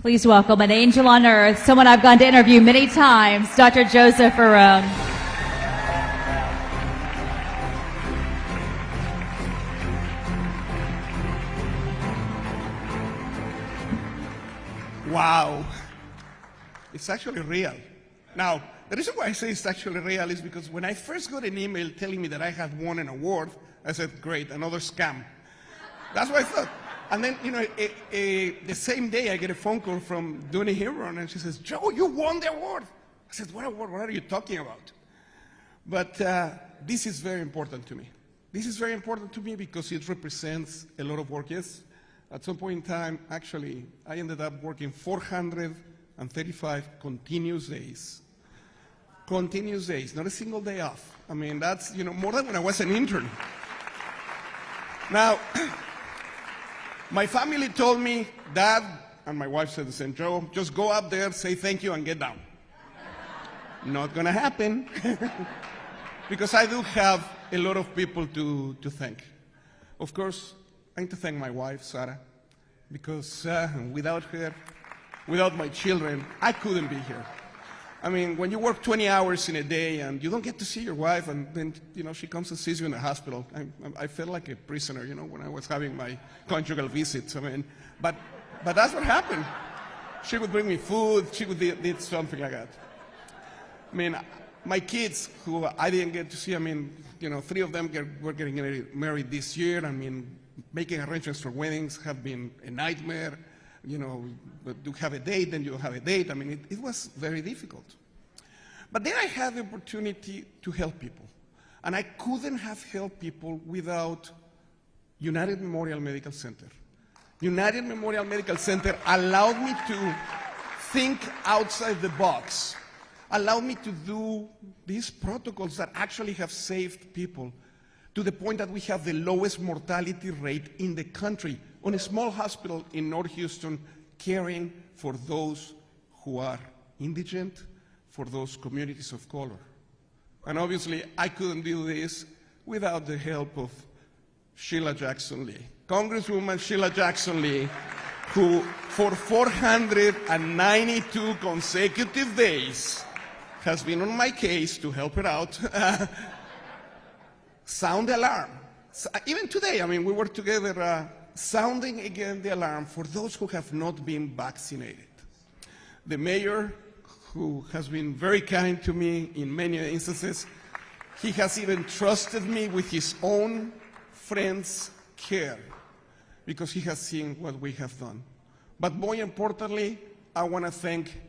Please welcome an angel on earth, someone I've gone to interview many times, Dr. Joseph Arone. Wow. It's actually real. Now, the reason why I say it's actually real is because when I first got an email telling me that I had won an award, I said, great, another scam. That's what I thought. And then, the same day I get a phone call from Dooney Hebron, and she says, Joe, you won the award. I said, what award? What are you talking about? But this is very important to me. This is very important to me because it represents a lot of work. Yes, at some point in time, actually, I ended up working 435 continuous days. Continuous days, not a single day off. I mean, that's, more than when I was an intern. Now, my family told me, Dad, and my wife said the same, Joe, just go up there, say thank you, and get down. Not gonna happen, because I do have a lot of people to thank. Of course, I need to thank my wife, Sarah, because without her, without my children, I couldn't be here. I mean, when you work 20 hours in a day and you don't get to see your wife, and then, she comes and sees you in the hospital, I felt like a prisoner, when I was having my conjugal visits. I mean, but that's what happened. She would bring me food, she would did something like that. I mean, my kids, who I didn't get to see, 3 of them were getting married this year. I mean, making arrangements for weddings have been a nightmare. You have a date, then you have a date. I mean, it was very difficult. But then I had the opportunity to help people. And I couldn't have helped people without United Memorial Medical Center. United Memorial Medical Center allowed me to think outside the box, allowed me to do these protocols that actually have saved people to the point that we have the lowest mortality rate in the country on a small hospital in North Houston, caring for those who are indigent, for those communities of color. And obviously, I couldn't do this without the help of Sheila Jackson Lee, Congresswoman Sheila Jackson Lee, who for 492 consecutive days has been on my case to help her out. Sound the alarm. Even today, we were together sounding again the alarm for those who have not been vaccinated. The mayor, who has been very kind to me in many instances, he has even trusted me with his own friends' care because he has seen what we have done. But more importantly, I want to thank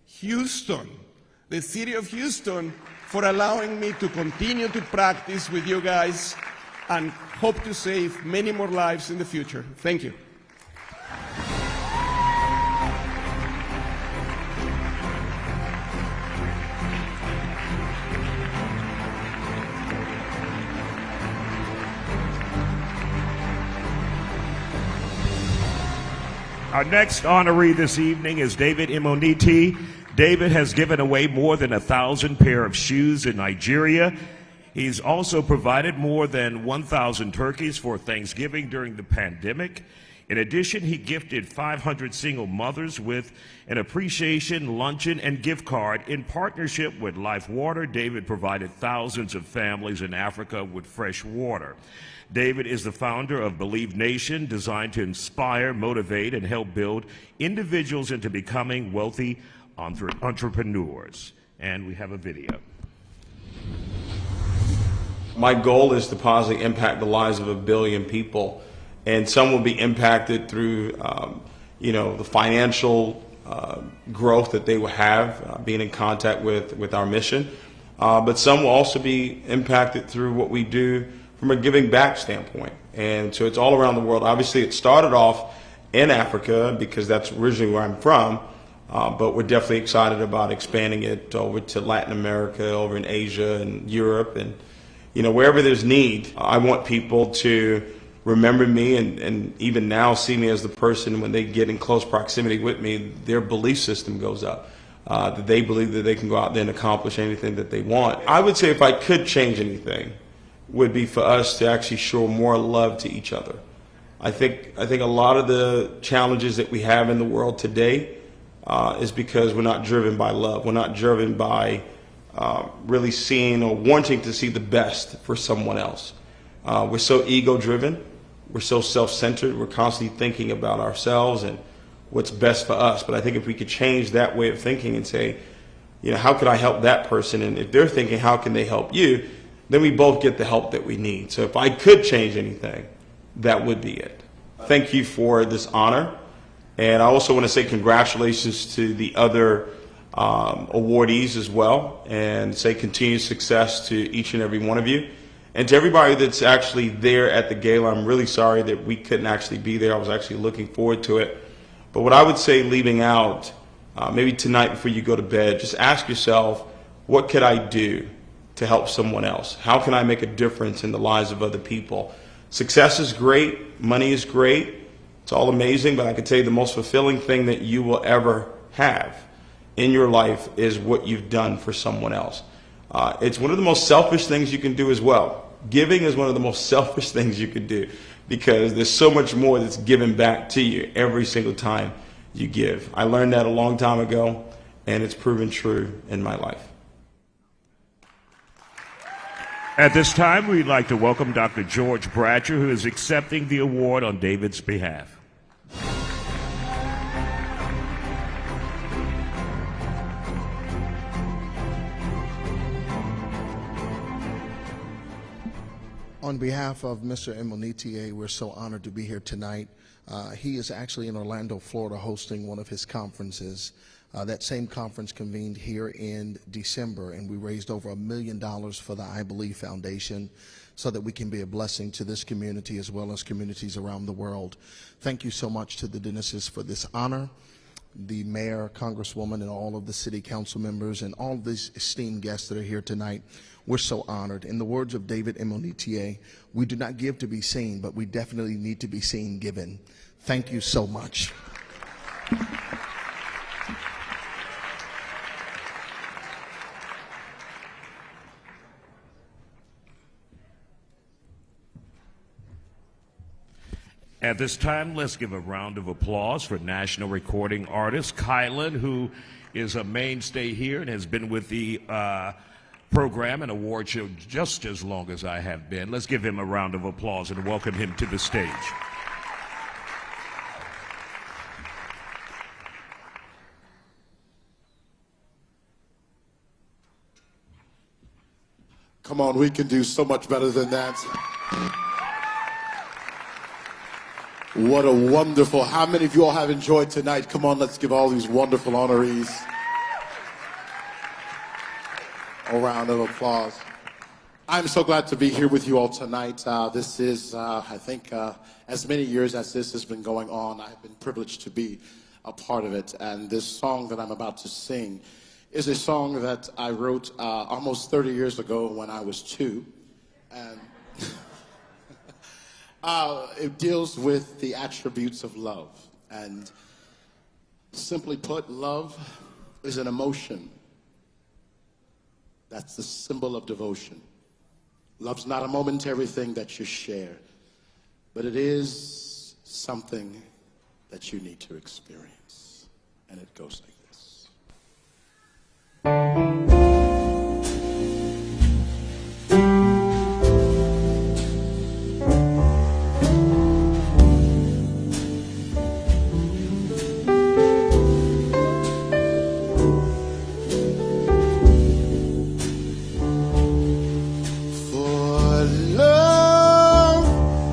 Houston, the city of Houston, for allowing me to continue to practice with you guys and hope to save many more lives in the future. Thank you. Our next honoree this evening is David Imoniti. David has given away more than 1,000 pair of shoes in Nigeria. He's also provided more than 1,000 turkeys for Thanksgiving during the pandemic. In addition, he gifted 500 single mothers with an appreciation luncheon and gift card. In partnership with Life Water, David provided thousands of families in Africa with fresh water. David is the founder of Believe Nation, designed to inspire, motivate, and help build individuals into becoming wealthy entrepreneurs. And we have a video. My goal is to positively impact the lives of 1 billion people, and some will be impacted through, the financial growth that they will have, being in contact with our mission. But some will also be impacted through what we do from a giving back standpoint. And so it's all around the world. Obviously, it started off in Africa because that's originally where I'm from, but we're definitely excited about expanding it over to Latin America, over in Asia and Europe, and wherever there's need. I want people to remember me and even now see me as the person when they get in close proximity with me, their belief system goes up. That they believe that they can go out there and accomplish anything that they want. I would say if I could change anything, would be for us to actually show more love to each other. I think a lot of the challenges that we have in the world today is because we're not driven by love. We're not driven by really seeing or wanting to see the best for someone else. We're so ego-driven. We're so self-centered. We're constantly thinking about ourselves and what's best for us. But I think if we could change that way of thinking and say, you know, how could I help that person? And if they're thinking, how can they help you? Then we both get the help that we need. So if I could change anything, that would be it. Thank you for this honor. And I also want to say congratulations to the other awardees as well, and say continued success to each and every one of you. And to everybody that's actually there at the gala, I'm really sorry that we couldn't actually be there. I was actually looking forward to it. But what I would say leaving out, maybe tonight before you go to bed, just ask yourself, what could I do to help someone else? How can I make a difference in the lives of other people? Success is great, money is great, it's all amazing, but I can tell you the most fulfilling thing that you will ever have in your life is what you've done for someone else. It's one of the most selfish things you can do as well. Giving is one of the most selfish things you can do, because there's so much more that's given back to you every single time you give. I learned that a long time ago, and it's proven true in my life. At this time, we'd like to welcome Dr. George Bratcher, who is accepting the award on David's behalf. On behalf of Mr. Humanitarian, we're so honored to be here tonight. He is actually in Orlando, Florida, hosting one of his conferences. That same conference convened here in December, and we raised over $1 million for the I Believe Foundation so that we can be a blessing to this community as well as communities around the world. Thank you so much to the Dennises for this honor, the mayor, congresswoman, and all of the city council members, and all of these esteemed guests that are here tonight. We're so honored. In the words of David Humanitarian, we do not give to be seen, but we definitely need to be seen given. Thank you so much. At this time, let's give a round of applause for national recording artist Kylan, who is a mainstay here and has been with the program and award show just as long as I have been. Let's give him a round of applause and welcome him to the stage. Come on, we can do so much better than that. What a wonderful, how many of you all have enjoyed tonight? Come on, let's give all these wonderful honorees a round of applause. I'm so glad to be here with you all tonight. This is, I think, as many years as this has been going on, I've been privileged to be a part of it. And this song that I'm about to sing is a song that I wrote almost 30 years ago when I was 2. And it deals with the attributes of love. And simply put, love is an emotion. That's the symbol of devotion. Love's not a momentary thing that you share, but it is something that you need to experience. And it goes like this.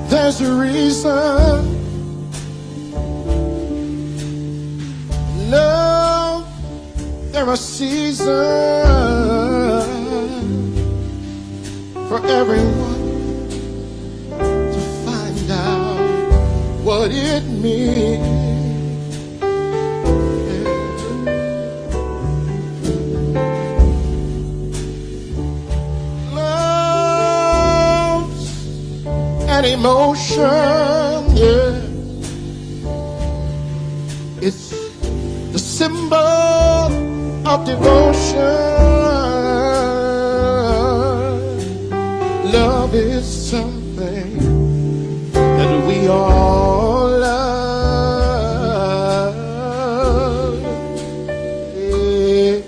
There's a reason. Love, there are seasons for everyone to find out what it means. emotion, yeah. It's the symbol of devotion. Love is something that we all love. Yeah.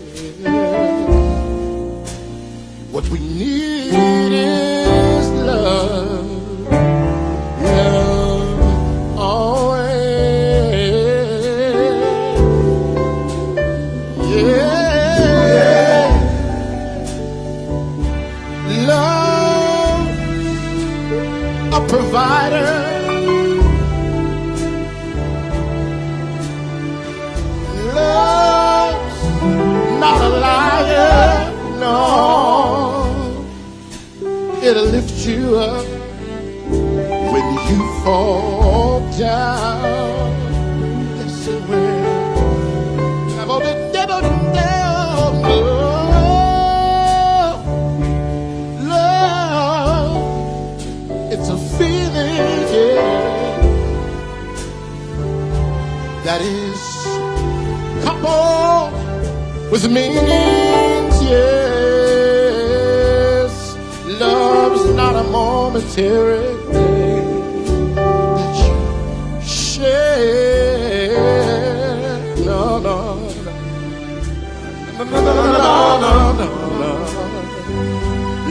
What we need is love. Love always. Yeah. Love, a provider. Love's not a liar, no. It'll lift you up when you fall down. Listen, love, it's a feeling, yeah, that is coupled with meanings, yes. Love's not a momentary thing that you share. No, no, no, no, no, no, no, no.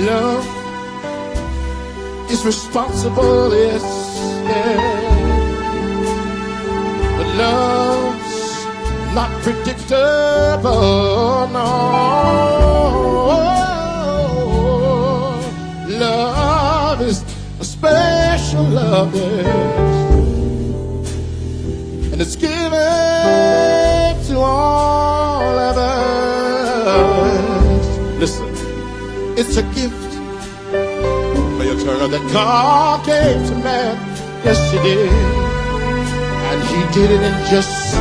Love is responsible, yes, yeah. But love's not predictable, no. Love is a special love, yes. And it's given to all of us. Listen, it's a gift for your turn that God gave to man. Yes, He did. And He did it in just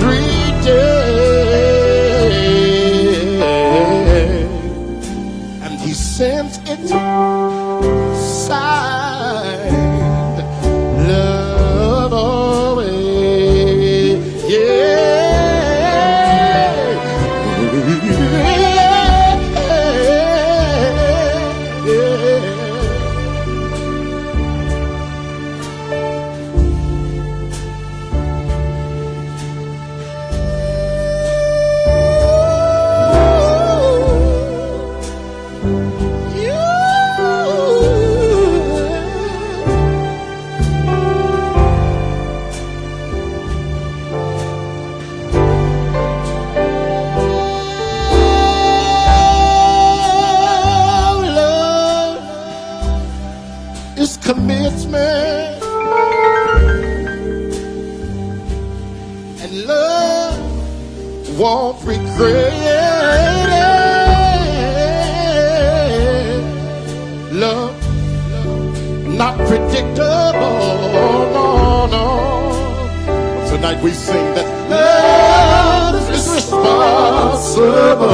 3 days. And He sent it signed love away. Yeah. Commitment and love won't regret it. Love not predictable, no, no. Tonight we sing that love is responsible.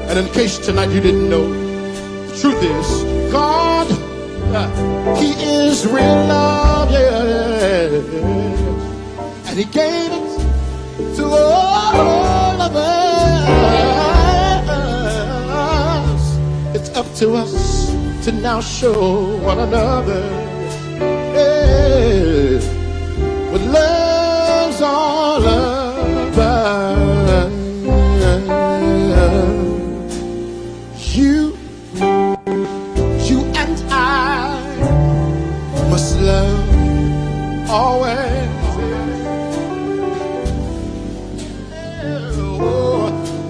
And in case tonight you didn't know, the truth is God, He is real love, yeah. And He gave it to all of us. It's up to us to now show one another, yeah, what love's all about. You and I must love always.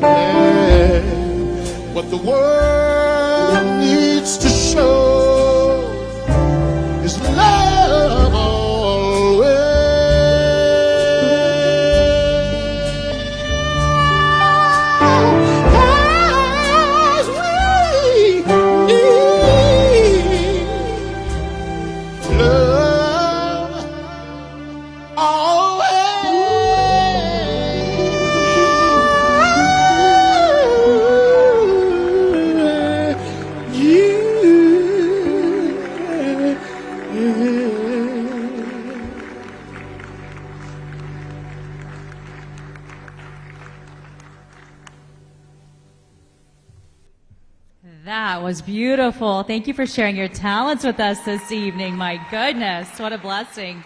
Yeah. What the world needs to show is love always. As we need love always. That was beautiful. Thank you for sharing your talents with us this evening. My goodness, what a blessing.